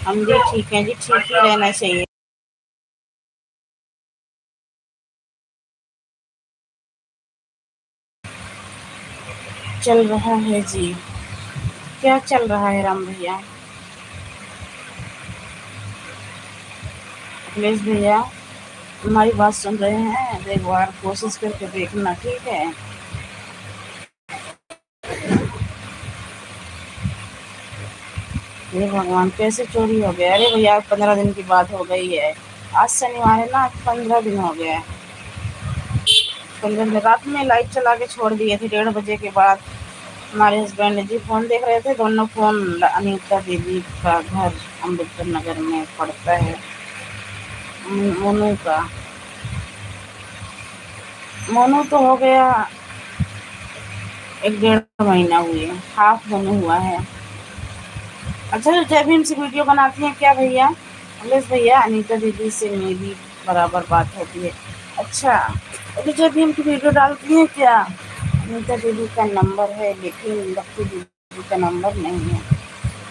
हम भी ठीक हैं जी, ठीक ही रहना चाहिए। चल रहा है जी। क्या चल रहा है राम भैया? अखिलेश भैया हमारी बात सुन रहे हैं? एक बार कोशिश करके देखना, ठीक है। हे भगवान, कैसे चोरी हो गया? अरे भैया 15 दिन की बात हो गई है, आज शनिवार है ना, आज 15 दिन हो गया है। 15 दिन रात में लाइट चला के छोड़ दिए थे, 1:30 बजे के बाद। हमारे हस्बैंड जी फ़ोन देख रहे थे, दोनों फ़ोन। अनीता दीदी का घर अम्बेडकर नगर में पड़ता है, मोनू का। मोनू तो हो गया 1 डेढ़ महीना हुए, हाफ मोनू हुआ है। अच्छा तो जय भीम से वीडियो बनाती हैं क्या भैया? अखिलेश भैया अनीता दीदी से मेरी बराबर बात होती है। अच्छा तो जय भीम की वीडियो डालती हैं क्या? अनीता दीदी का नंबर है, लेकिन भक्ति दीदी का नंबर नहीं है।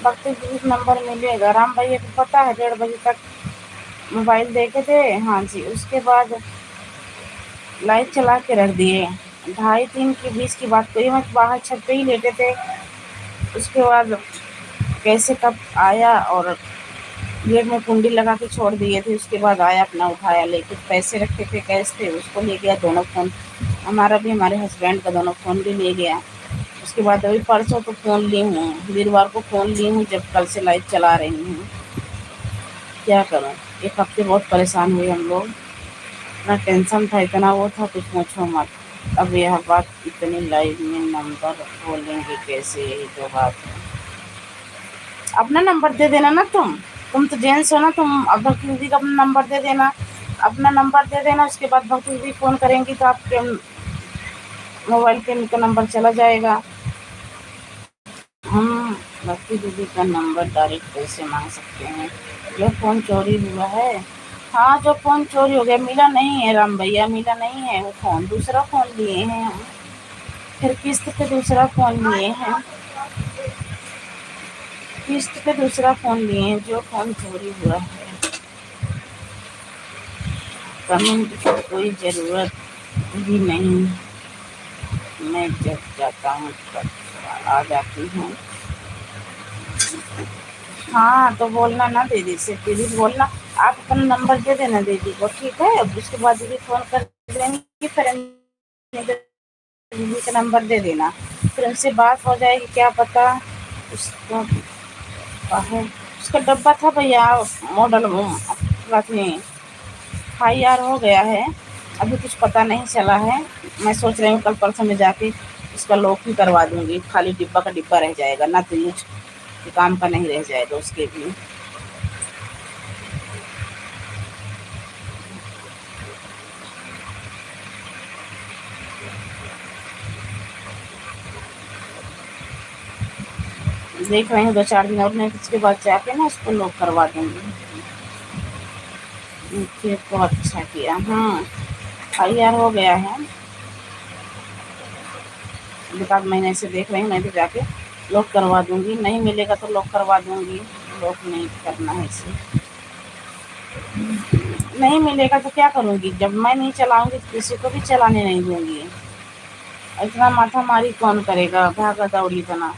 भक्ति दीदी का नंबर मिलेगा। राम भैया को पता है 1:30 बजे तक मोबाइल देखे थे। हाँ जी, उसके बाद लाइट चला के रख दिए। 2:30 के बीच की बात कही, मैं बाहर छत पे ही लेटे थे। उसके बाद कैसे कब आया और गेट में कुंडी लगा के छोड़ दिए थे, उसके बाद आया अपना उठाया लेके, पैसे रखे थे कैश थे, उसको ले गया दोनों फ़ोन, हमारा भी हमारे हस्बैंड का दोनों फ़ोन भी ले गया। उसके बाद अभी परसों तो फ़ोन ली हूँ, वीरवार को फ़ोन ली हूँ, जब कल से लाइट चला रही हूँ। क्या करूँ, एक हफ्ते बहुत परेशान हुए हम लोग, इतना टेंशन था, इतना वो था, कुछ पूछो मत। अब यह बात इतनी लाइव में नंबर बोलेंगे कैसे, यही तो बात है। अपना नंबर दे देना ना तुम तो जेंट्स हो ना, तुम अब भक्ति दीदी का अपना नंबर दे देना, अपना नंबर दे देना, उसके बाद भक्ति दीदी फ़ोन करेंगी तो आपके मोबाइल पे उनका नंबर चला जाएगा। हम भक्ति दीदी का नंबर डायरेक्ट कैसे मांग सकते हैं, जो फ़ोन चोरी हुआ है। हाँ, जो फ़ोन चोरी हो गया, मिला नहीं है राम भैया, मिला नहीं है वो फ़ोन, दूसरा फ़ोन लिए हैं हम, फिर किस्त पे दूसरा फ़ोन लिए हैं, किस्त पे दूसरा फ़ोन लिए हैं, जो फ़ोन चोरी हुआ है। कमेंट की कोई ज़रूरत भी नहीं, मैं जब जाता हूँ तब आ जाती हूँ। हाँ, तो बोलना ना दीदी से, दीदी से बोलना आप अपना नंबर दे देना दीदी को, ठीक है? उसके बाद दीदी फ़ोन कर देंगी, फिर दीदी का नंबर दे देना, फिर उनसे बात हो जाएगी, क्या पता उसको है। उसका डब्बा था भैया, मॉडल अथी हाई आर हो गया है, अभी कुछ पता नहीं चला है। मैं सोच रही हूँ कल परसों में जाके उसका लॉक ही करवा दूँगी, खाली डिब्बा का डिब्बा रह जाएगा ना, तो यूज़ के काम का नहीं रह जाएगा उसके भी। देख रही हूँ 2-4 दिन और, नहीं उसके बाद जाके ना उसको लॉक करवा दूँगी। ये तो अच्छा किया। हाँ, हाई आर हो गया है, 2-4 महीने से देख रही हूँ, मैं भी जाके लॉक करवा दूँगी, नहीं मिलेगा तो लॉक करवा दूँगी, लॉक नहीं करना है इसे। नहीं मिलेगा तो क्या करूँगी, जब मैं नहीं चलाऊँगी तो किसी को भी चलाने नहीं दूँगी। इतना माथा-मारी कौन करेगा, भागा-दौड़ी इतना।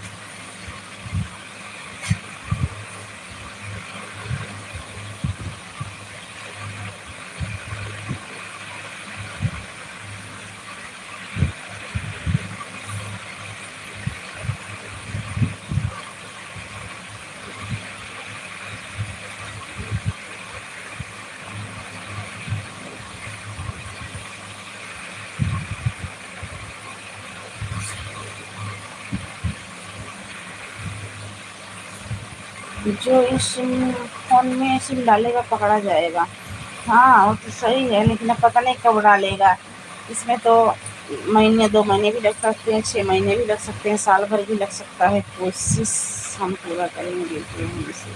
जो इस फ़ोन में सिम डालेगा पकड़ा जाएगा। हाँ, वो तो सही है, लेकिन अब पता नहीं कब डालेगा। इसमें तो महीने 2 महीने भी लग सकते हैं, 6 महीने भी लग सकते हैं, साल भर भी लग सकता है। कोशिश हम पूरा करेंगे जो हमसे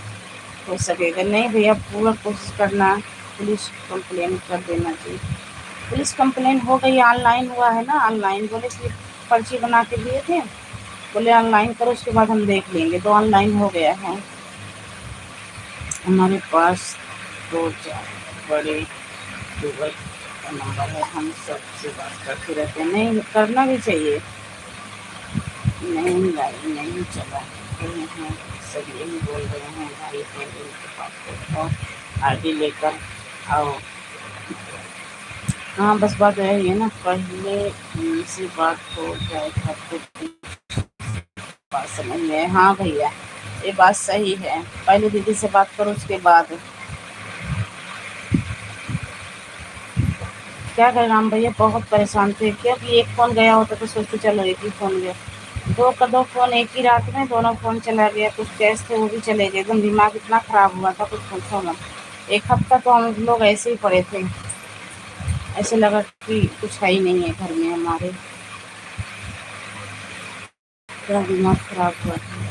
हो सकेगा। नहीं भैया, पूरा कोशिश करना, पुलिस कंप्लेन कर देना चाहिए। पुलिस कंप्लेन हो गई, ऑनलाइन हुआ है ना, ऑनलाइन बोले कि पर्ची बना के दिए थे, बोले ऑनलाइन करो, उसके बाद हम देख लेंगे, तो ऑनलाइन हो गया है। हमारे पास 2-4 बड़े युवक का नंबर है, हम सबसे बात करते रहते हैं, नहीं करना भी चाहिए। नहीं लाइव नहीं चला रहे हैं, सब यही बोल रहे हैं, भाई पहले उनके पासपोर्ट और आईडी लेकर आओ। हाँ, बस बात यही है ना, पहले उनसे बात हो जाए तो बात समझ में। हाँ भैया, ये बात सही है, पहले दीदी से बात करो उसके बाद। क्या करें राम भैया, बहुत परेशान थे, क्योंकि एक फ़ोन गया होता तो सोचते चलो एक ही फ़ोन गया, 2 फ़ोन एक ही रात में दोनों फ़ोन चला गया, कुछ कैश थे वो भी चले गए, एकदम दिमाग इतना ख़राब हुआ था कुछ पूछो मत। 1 हफ्ता तो हम लोग ऐसे ही पड़े थे, ऐसे लगा कि कुछ है ही नहीं है घर में हमारे, इतना दिमाग ख़राब हुआ था।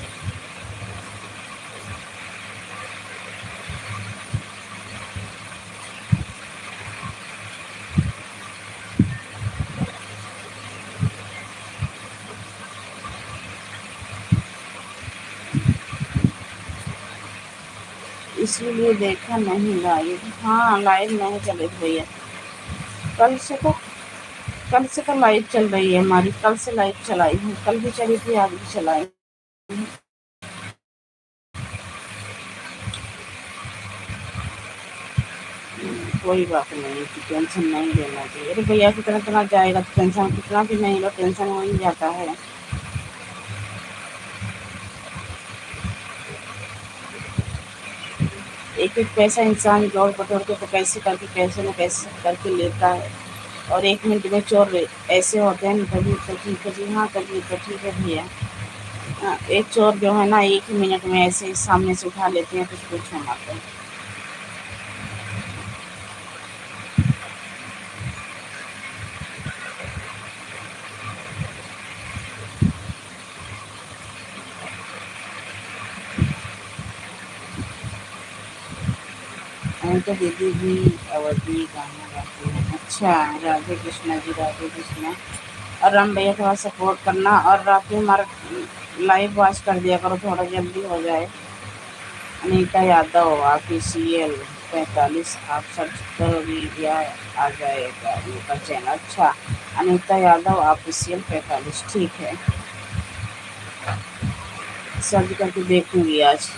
इसीलिए देखा नहीं लाइव। हाँ, लाइव नहीं चले थे भैया, कल से तो कल से तो लाइव चल रही है हमारी, कल से लाइव चलाई हूँ, कल भी चली थी, आज भी चलाई। कोई बात नहीं, कि टेंशन नहीं लेना चाहिए। अरे भैया कितना इतना जाएगा तो टेंशन कितना भी नहीं लो, टेंशन हो ही जाता है। एक एक पैसा इंसान जोड़ बटोर के तो कैसे करके कैसे न कैसे करके लेता है, और 1 मिनट में चोर ऐसे होते हैं ना, कभी तो ठीक है जी हाँ, कभी तो ठीक है भैया। एक चोर जो है ना 1 ही मिनट में ऐसे ही सामने से उठा लेते हैं, कुछ पूछो मत। तो दीदी भी अवधि गाना गाती है। अच्छा, राधे कृष्णा जी, राधे कृष्णा। और राम भैया थोड़ा सपोर्ट करना, और रात में हमारा लाइव वॉच कर दिया करो, थोड़ा जल्दी हो जाए। अनीता यादव ऑफिशियल 45 आप सर्च करोगी या आ जाएगा उनका चैनल। अच्छा, अनीता यादव ऑफिशियल 45, ठीक है, सर्च करके देखूंगी आज।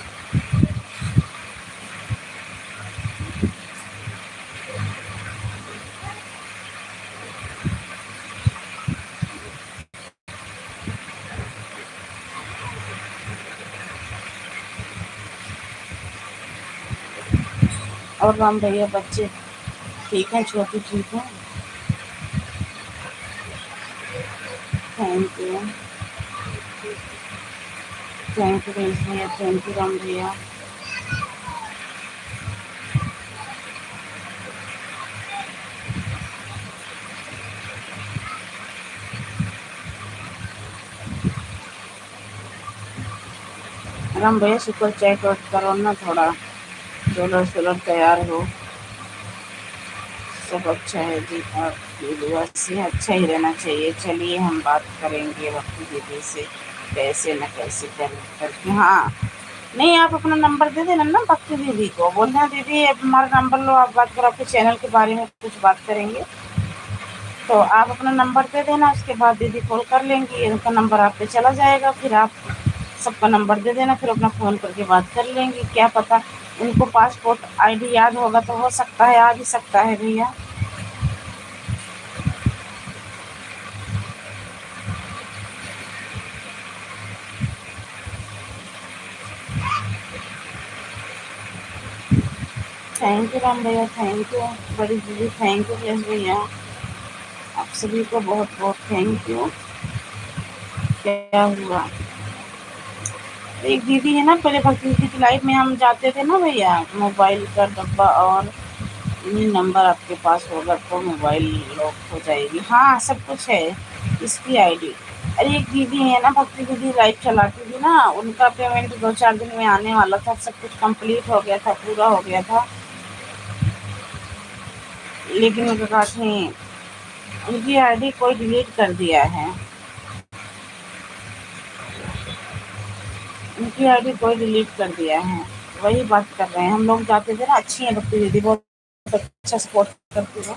और राम भैया बच्चे ठीक हैं, छोटी ठीक है। थैंक यू, थैंक यू भैया, थैंक यू राम भैया। राम भैया सुपर चैट वैट करो ना थोड़ा, सोलर सोलर तैयार हो। सब अच्छा है जी, और बस ये अच्छा ही रहना चाहिए। चलिए हम बात करेंगे भक्ति दीदी से, कैसे न कैसे करके। हाँ, नहीं आप अपना नंबर दे देना ना भक्ति दीदी को, बोलना दीदी अब हमारा नंबर लो, आप बात करो, आपके चैनल के बारे में कुछ बात करेंगे। तो आप अपना नंबर दे देना, उसके बाद दीदी कॉल कर लेंगी, उनका नंबर आप पे चला जाएगा, फिर आप सबका नंबर दे देना, फिर अपना फ़ोन करके बात कर लेंगे। क्या पता उनको पासपोर्ट आईडी याद होगा तो हो सकता है आ भी सकता है भैया। थैंक यू राम भैया, थैंक यू बड़ी दीदी, थैंक यू यश भैया, आप सभी को बहुत बहुत थैंक यू। क्या हुआ, एक दीदी है ना, पहले भक्ति दीदी की लाइफ में हम जाते थे ना भैया, मोबाइल का डब्बा और नंबर आपके पास होगा तो मोबाइल लॉक हो जाएगी। हाँ सब कुछ है इसकी आईडी। अरे एक दीदी है ना, भक्ति दीदी लाइव चलाती थी ना, उनका पेमेंट 2-4 दिन में आने वाला था, सब कुछ कंप्लीट हो गया था, पूरा हो गया था, लेकिन उनका कहते उनकी आईडी कोई डिलीट कर दिया है। उनकी आईडी कोई डिलीट कर दिया है। वही बात कर रहे हैं, हम लोग जाते थे ना, अच्छी है भक्ति दीदी, बहुत अच्छा सपोर्ट करती है,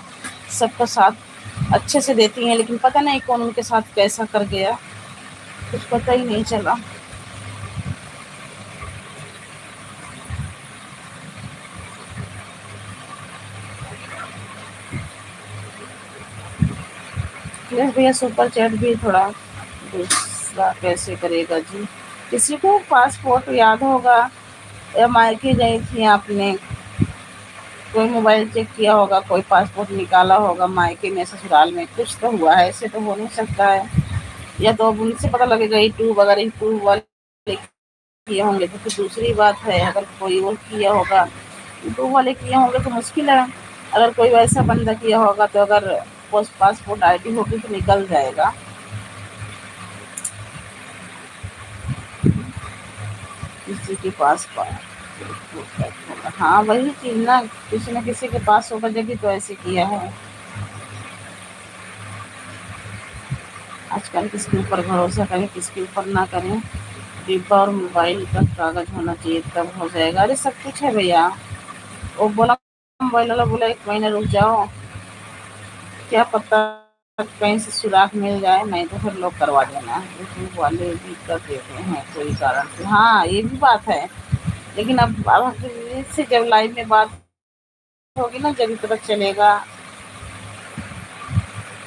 सबका साथ अच्छे से देती हैं, लेकिन पता नहीं कौन उनके साथ कैसा कर गया, कुछ पता ही नहीं चला। प्लीज भैया सुपर चैट भी थोड़ा दूसरा कैसे करेगा जी। किसी को पासपोर्ट याद होगा, या मायके गई थी आपने, कोई मोबाइल चेक किया होगा, कोई पासपोर्ट निकाला होगा मायके में ससुराल में, कुछ तो हुआ है, ऐसे तो हो नहीं सकता है। या तो अब उनसे पता लगेगा यूट्यूब, अगर यूट्यूब वाले किए होंगे तो फिर दूसरी बात है, अगर कोई और किया होगा, यूट्यूब वाले किए होंगे तो मुश्किल है। अगर कोई वैसा बंदा किया होगा तो अगर पोस्ट पासपोर्ट आईडी होगी तो निकल जाएगा। किसी के पास होगा, हाँ वही चीज़ ना, किसी न किसी के पास होगा जब भी तो ऐसे किया है। आजकल किसके ऊपर भरोसा करें, किसके ऊपर ना करें। डिब्बा और मोबाइल का कागज होना चाहिए तब हो जाएगा। अरे सब कुछ है भैया, वो बोला मोबाइल वाला बोला 1 महीना रुक जाओ, क्या पता कहीं से सुराग मिल जाए, नहीं तो फिर लोग करवा देना, यूट्यूब वाले भी कर देते हैं कोई कारण से। हाँ ये भी बात है, लेकिन अब से जब लाइव में बात होगी ना जब पता चलेगा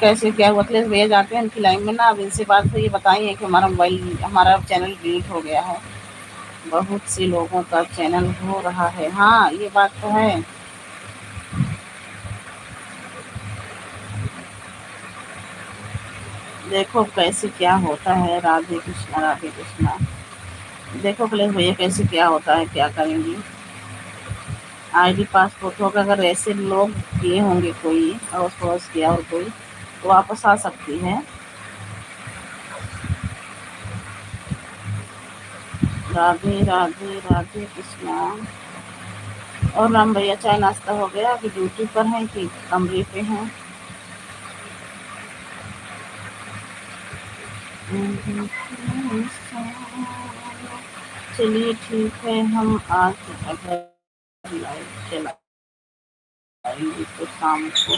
कैसे क्या हुआ। अखिलेश भैया जाते हैं उनकी लाइन में ना, अब इनसे बात हुई, बताइए कि हमारा मोबाइल हमारा चैनल डिलीट हो गया है। बहुत से लोगों का चैनल हो रहा है। हाँ ये बात तो है। देखो कैसे क्या होता है। राधे कृष्णा राधे कृष्णा। देखो अखिलेश भैया कैसे क्या होता है, क्या करेंगी। आईडी पासपोर्ट होगा, अगर ऐसे लोग किए होंगे कोई अड़ोस पड़ोस किया और कोई, तो वापस आ सकती है। राधे राधे राधे कृष्णा। और राम भैया चाय नाश्ता हो गया कि ड्यूटी पर हैं कि कमरे पे हैं? चलिए ठीक है, हम आज अगर लाइव चलाएंगे तो शाम को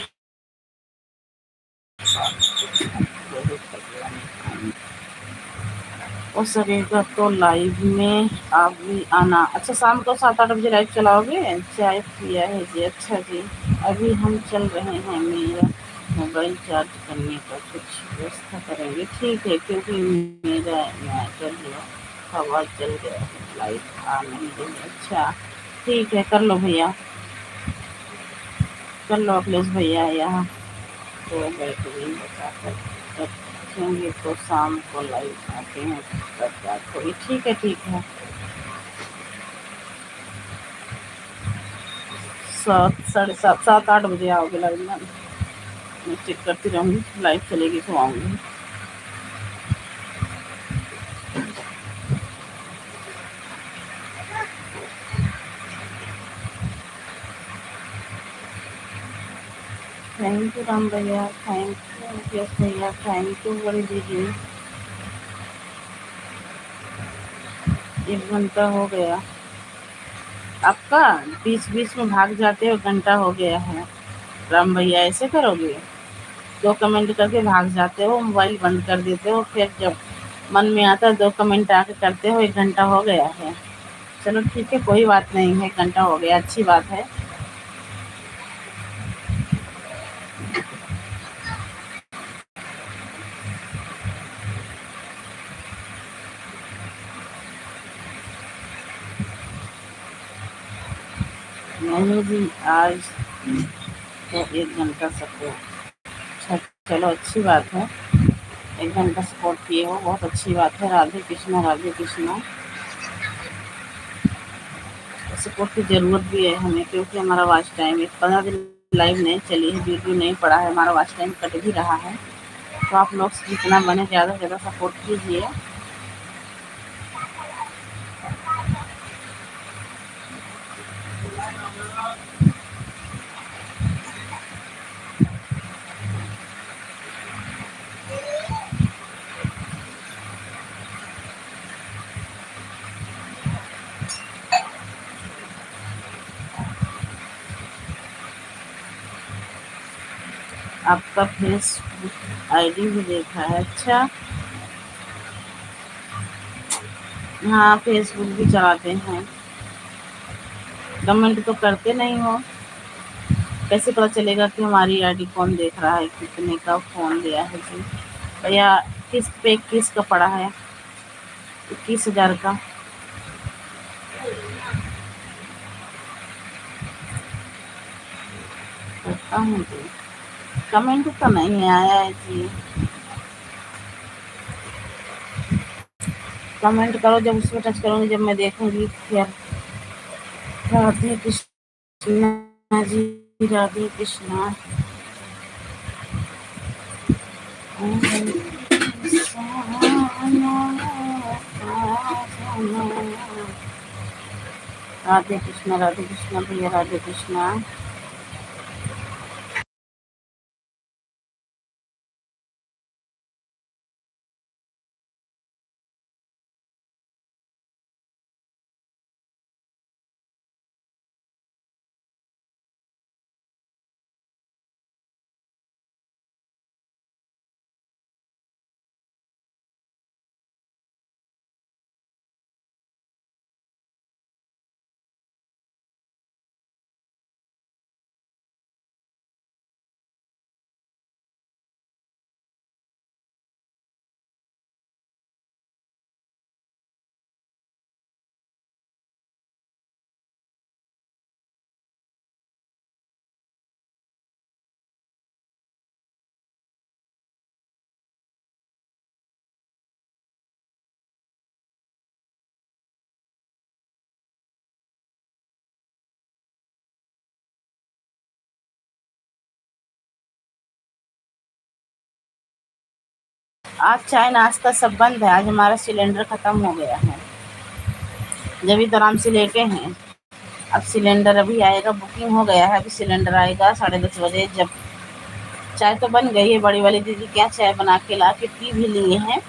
हो सकेगा तो लाइव में आप भी आना। अच्छा शाम को 7-8 बजे लाइव चलाओगे? चाय पिया है जी, अच्छा जी। अभी हम चल रहे हैं, मेरा मोबाइल चार्ज करने का कुछ व्यवस्था करेंगे। ठीक है, क्योंकि मेरा मैटर जो हवा चल गया है, लाइट आ नहीं रही। अच्छा ठीक है, कर लो भैया, कर लो अखिलेश भैया। यहाँ तो बैटरी बचा कर रखेंगे तो शाम को लाइट आते हैं तब बात होगी। ठीक है ठीक है। 7, 7:30, 7-8 बजे आओगे लाइव में? मैं चेक करती रहूँगी, लाइव चलेगी तो आऊँगी। थैंक यू राम भैया, थैंक यू यस भैया, थैंक यू बड़ी दीदी। 1 घंटा हो गया आपका, बीच बीच में भाग जाते हो, घंटा हो गया है। राम भैया ऐसे करोगे? 2 कमेंट करके भाग जाते हो, मोबाइल बंद कर देते हो, फिर जब मन में आता है 2 कमेंट आके करते हो। 1 घंटा हो गया है। चलो ठीक है, कोई बात नहीं है, 1 घंटा हो गया, अच्छी बात है। नहीं जी, आज तो 1 घंटा सपोर्ट। अच्छा चलो अच्छी बात है, 1 घंटा सपोर्ट किए हो, बहुत अच्छी बात है। राधे कृष्णा राधे कृष्णा। सपोर्ट की ज़रूरत भी है हमें, क्योंकि हमारा वॉच टाइम 15 दिन लाइव नहीं चली है, वीडियो नहीं पड़ा है, हमारा वॉच टाइम कट भी रहा है। तो आप लोग जितना बने ज़्यादा से ज़्यादा सपोर्ट कीजिए। आपका फेसबुक आईडी भी देखा है? अच्छा हाँ, फेसबुक भी चलाते हैं। कमेंट तो करते नहीं हो, कैसे पता चलेगा कि हमारी आईडी कौन देख रहा है? कितने का फ़ोन लिया है जी भैया? किस्त पे 21 का पड़ा है, 21,000 का। करता हूँ जी, कमेंट तो नहीं आया है जी। कमेंट करो, जब उसमें टच करूँगी, जब मैं देखूँगी फिर। राधे कृष्णा जी राधे कृष्णा। राधे कृष्णा भैया, राधे कृष्णा। आज चाय नाश्ता सब बंद है, आज हमारा सिलेंडर ख़त्म हो गया है। जब भी तो आराम से लेटे हैं। अब सिलेंडर अभी आएगा, बुकिंग हो गया है, अभी सिलेंडर आएगा 10:30 बजे। जब चाय तो बन गई है, बड़ी वाली दीदी क्या चाय बना के ला के पी भी लिए हैं।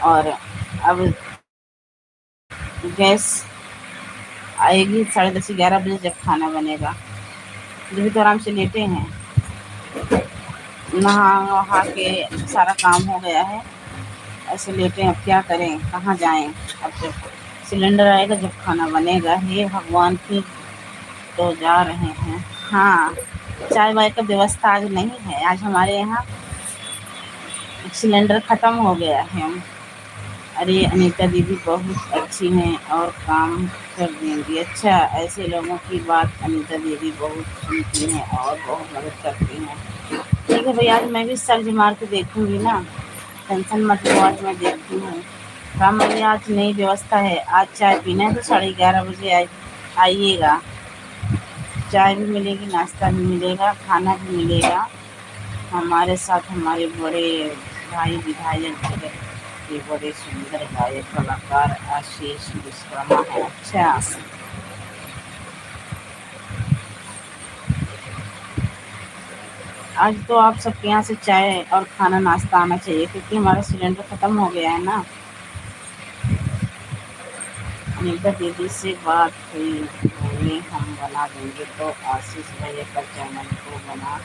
और अब गैस आएगी 10:30-11 बजे जब खाना बनेगा। जब तो आराम से लेटे हैं, नहा वहा के सारा काम हो गया है, ऐसे लेटे हैं। अब क्या करें, कहाँ जाएं। अब जब सिलेंडर आएगा, जब खाना बनेगा, हे भगवान, फिर तो जा रहे हैं। हाँ, चाय वाय का व्यवस्था आज नहीं है, आज हमारे यहाँ सिलेंडर ख़त्म हो गया है। अरे अनीता दीदी बहुत अच्छी हैं और काम कर देंगी। अच्छा, ऐसे लोगों की बात अनीता दीदी बहुत सुनती हैं और बहुत मदद करती हैं। ठीक है भैया, आज मैं भी सर्च मार के देखूंगी ना, टेंशन मत लो, आज मैं देखती हूँ। राम भैया आज नई व्यवस्था है, आज चाय पीना है तो 11:30 बजे आइएगा। चाय भी मिलेगी, नाश्ता भी मिलेगा, खाना भी मिलेगा। हमारे साथ हमारे बड़े भाई विधायक के बड़े सुंदर गायक कलाकार आशीष विश्वकर्मा है। अच्छा, आज तो आप सबके यहाँ से चाय और खाना नाश्ता आना चाहिए, क्योंकि हमारा सिलेंडर ख़त्म हो गया है ना। अनीता दीदी से बात हुई, बोले हम बना देंगे, तो आशीष भैया का चैनल को बना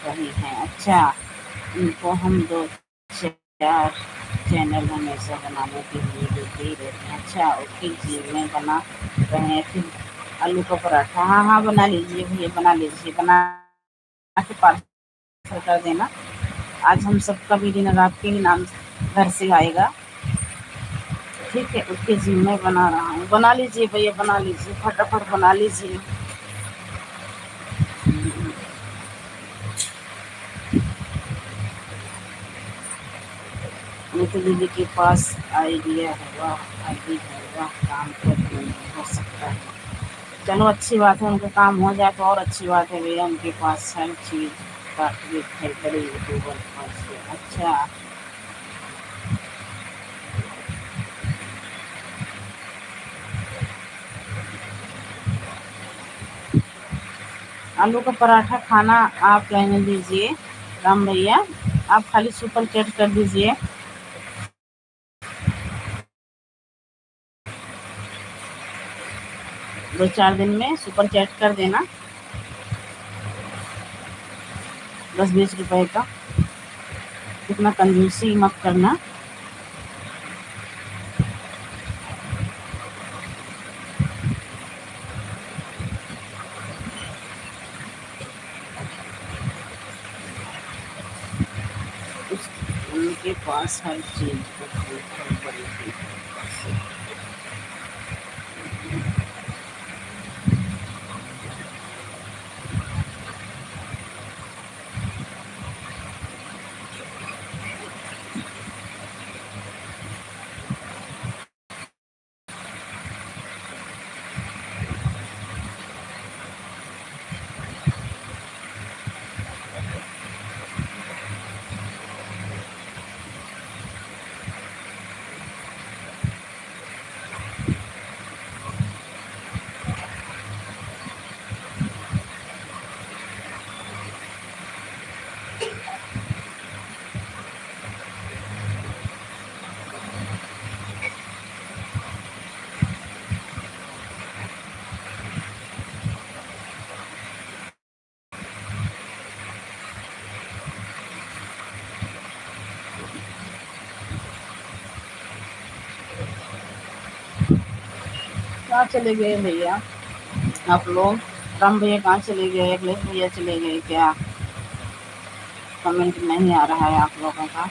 रही हैं। अच्छा, इनको हम 2-4 चैनल हमेशा बनाने के लिए देते ही रहते हैं। अच्छा, ओके जी, मैं बना रहे हैं। फिर आलू का पराठा, हाँ हाँ बना लीजिए भैया, बना लीजिए, बना के पार्सल कर देना। आज हम सबका भी डिनर आपके ही नाम घर से आएगा। ठीक है, ओके जी, मैं बना रहा हूँ। बना लीजिए भैया, बना लीजिए, फटाफट बना लीजिए। नीतू दीदी के पास आइडिया है, वाह आइडिया है, वाह, काम कर हो सकता है। चलो अच्छी बात है, उनका काम हो जाए तो और अच्छी बात है भैया, उनके पास हर चीज़ का है, बड़े यूट्यूबर पास है। अच्छा, आलू का पराठा खाना आप रहने दीजिए राम भैया, आप खाली सुपर चैट कर दीजिए। 2-4 दिन में सुपर चैट कर देना, 10-20 रुपए का। इतना कंजूसी मत करना। उनके पास हर चीज़ का बड़ी थी। कहाँ चले गए भैया आप लोग? राम भैया कहाँ चले गए? अखिलेश भैया चले गए क्या? कमेंट नहीं आ रहा है आप लोगों का।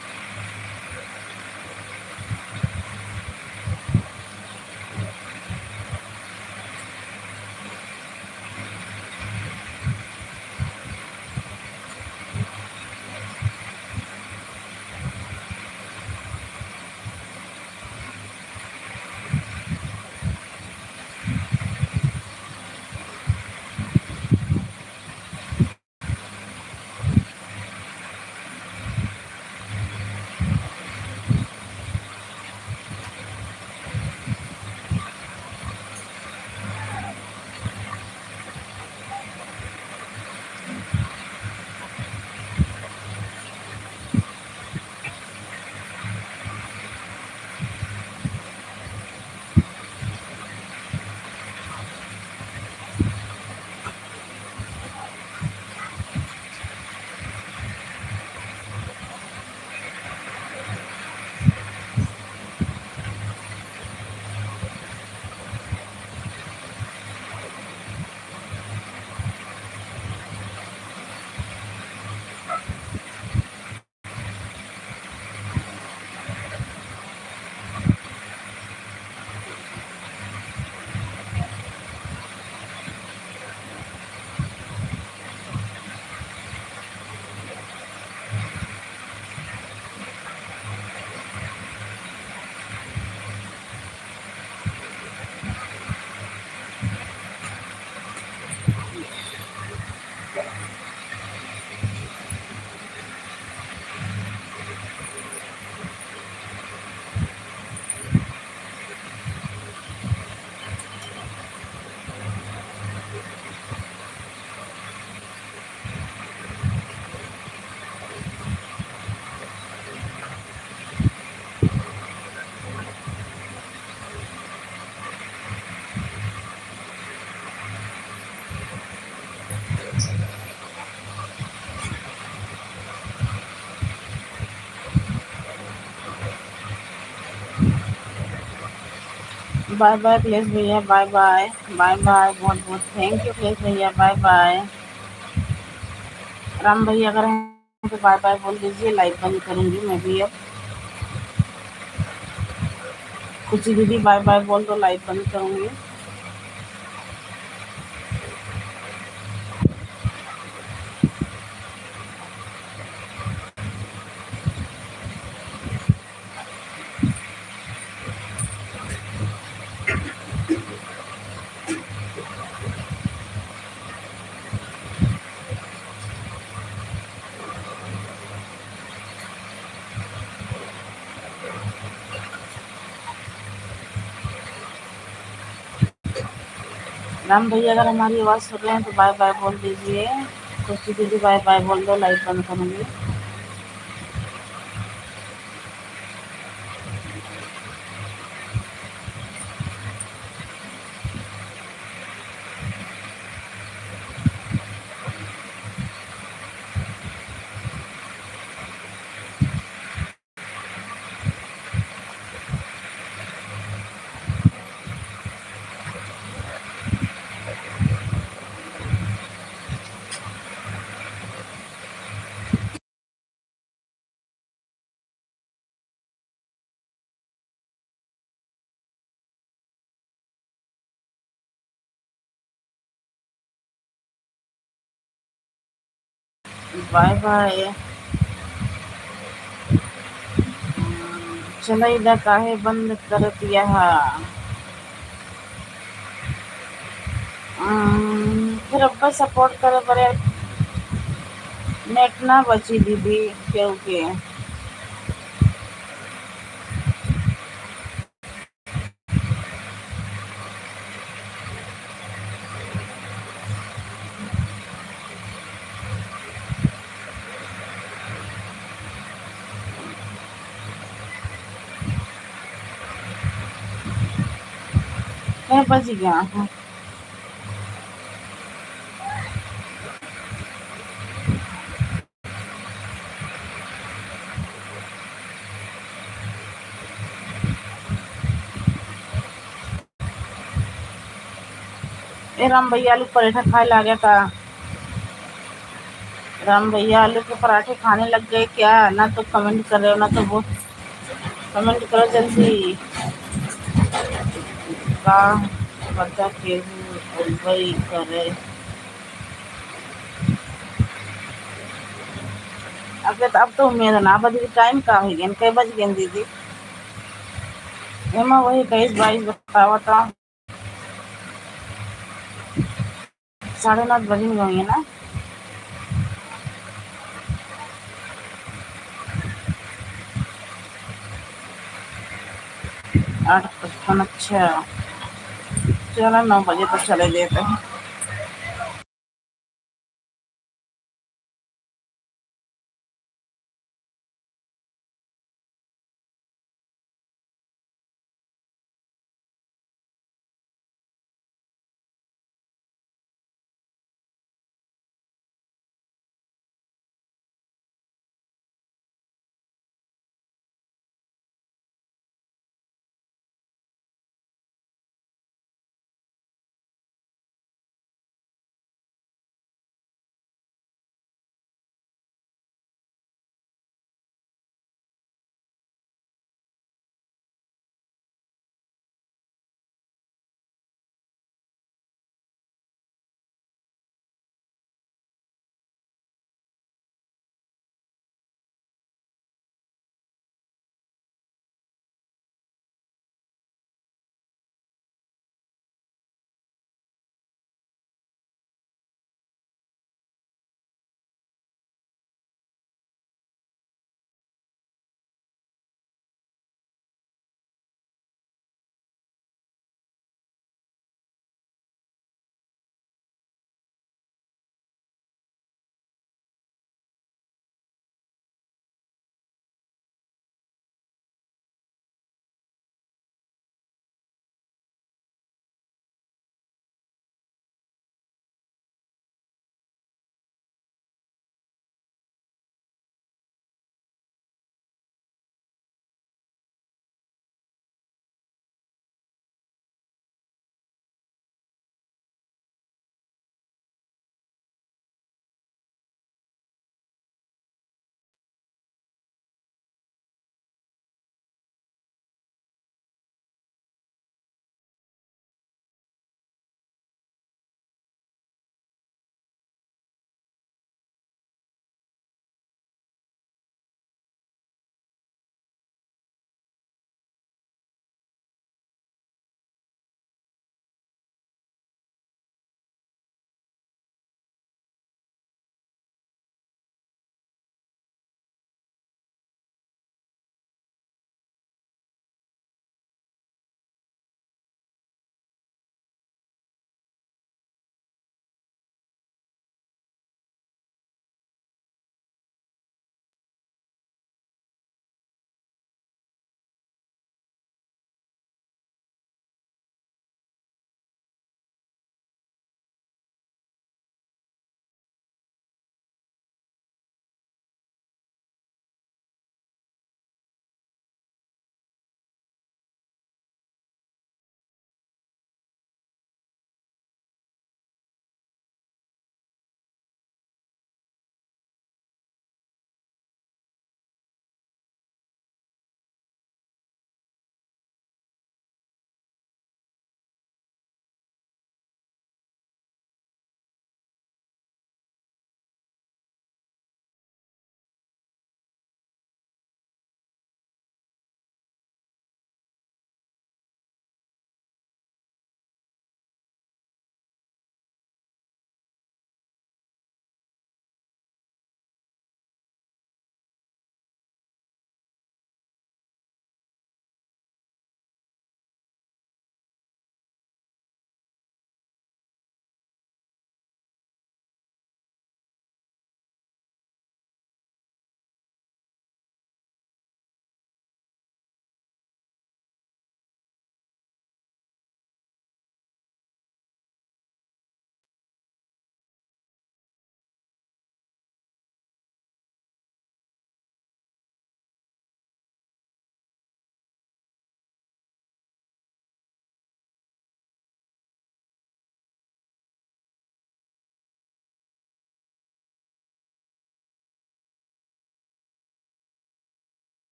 बाय बाय अखिलेश भैया, बाय बाय। बाय बाय, बहुत बहुत थैंक यू अखिलेश भैया, बाय बाय। राम भैया अगर हैं तो बाय बाय बोल दीजिए, लाइव बंद करूंगी मैं भी अब। खुशी दीदी बाय बाय बोल दो, लाइव बंद करूंगी। राम भैया अगर हमारी आवाज़ सुन रहे हैं तो बाय बाय बोल दीजिए। खुशी दीदी बाय बाय बोल दो, लाइव बंद करूंगी। Bye bye. चलो इधर काहे बंद कर दिया है। फिर अब्बा सपोर्ट करे बड़े। नेट ना बची दीदी क्योंकि मैं बच गया हूँ। ए राम भैया आलू पराठा खाए ला गया का। राम भैया आलू के पराठे खाने लग गए क्या? ना तो कमेंट कर रहे हो ना तो वो कमेंट करो जल्दी। का पता केहू वही करे। अब तो उम्मीद ना बदली, टाइम का हो गया, कई बज गए दीदी? एमा वही 23-22 बतावा था। 9:30 बज गई है ना। 8:55। अच्छा चलो 9 बजे तो चले देते हैं।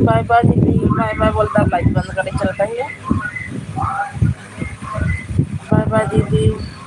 बाय बाय दीदी, बाय बाय बोलता, लाइट बंद करे चल रही है। बाय बाय दीदी।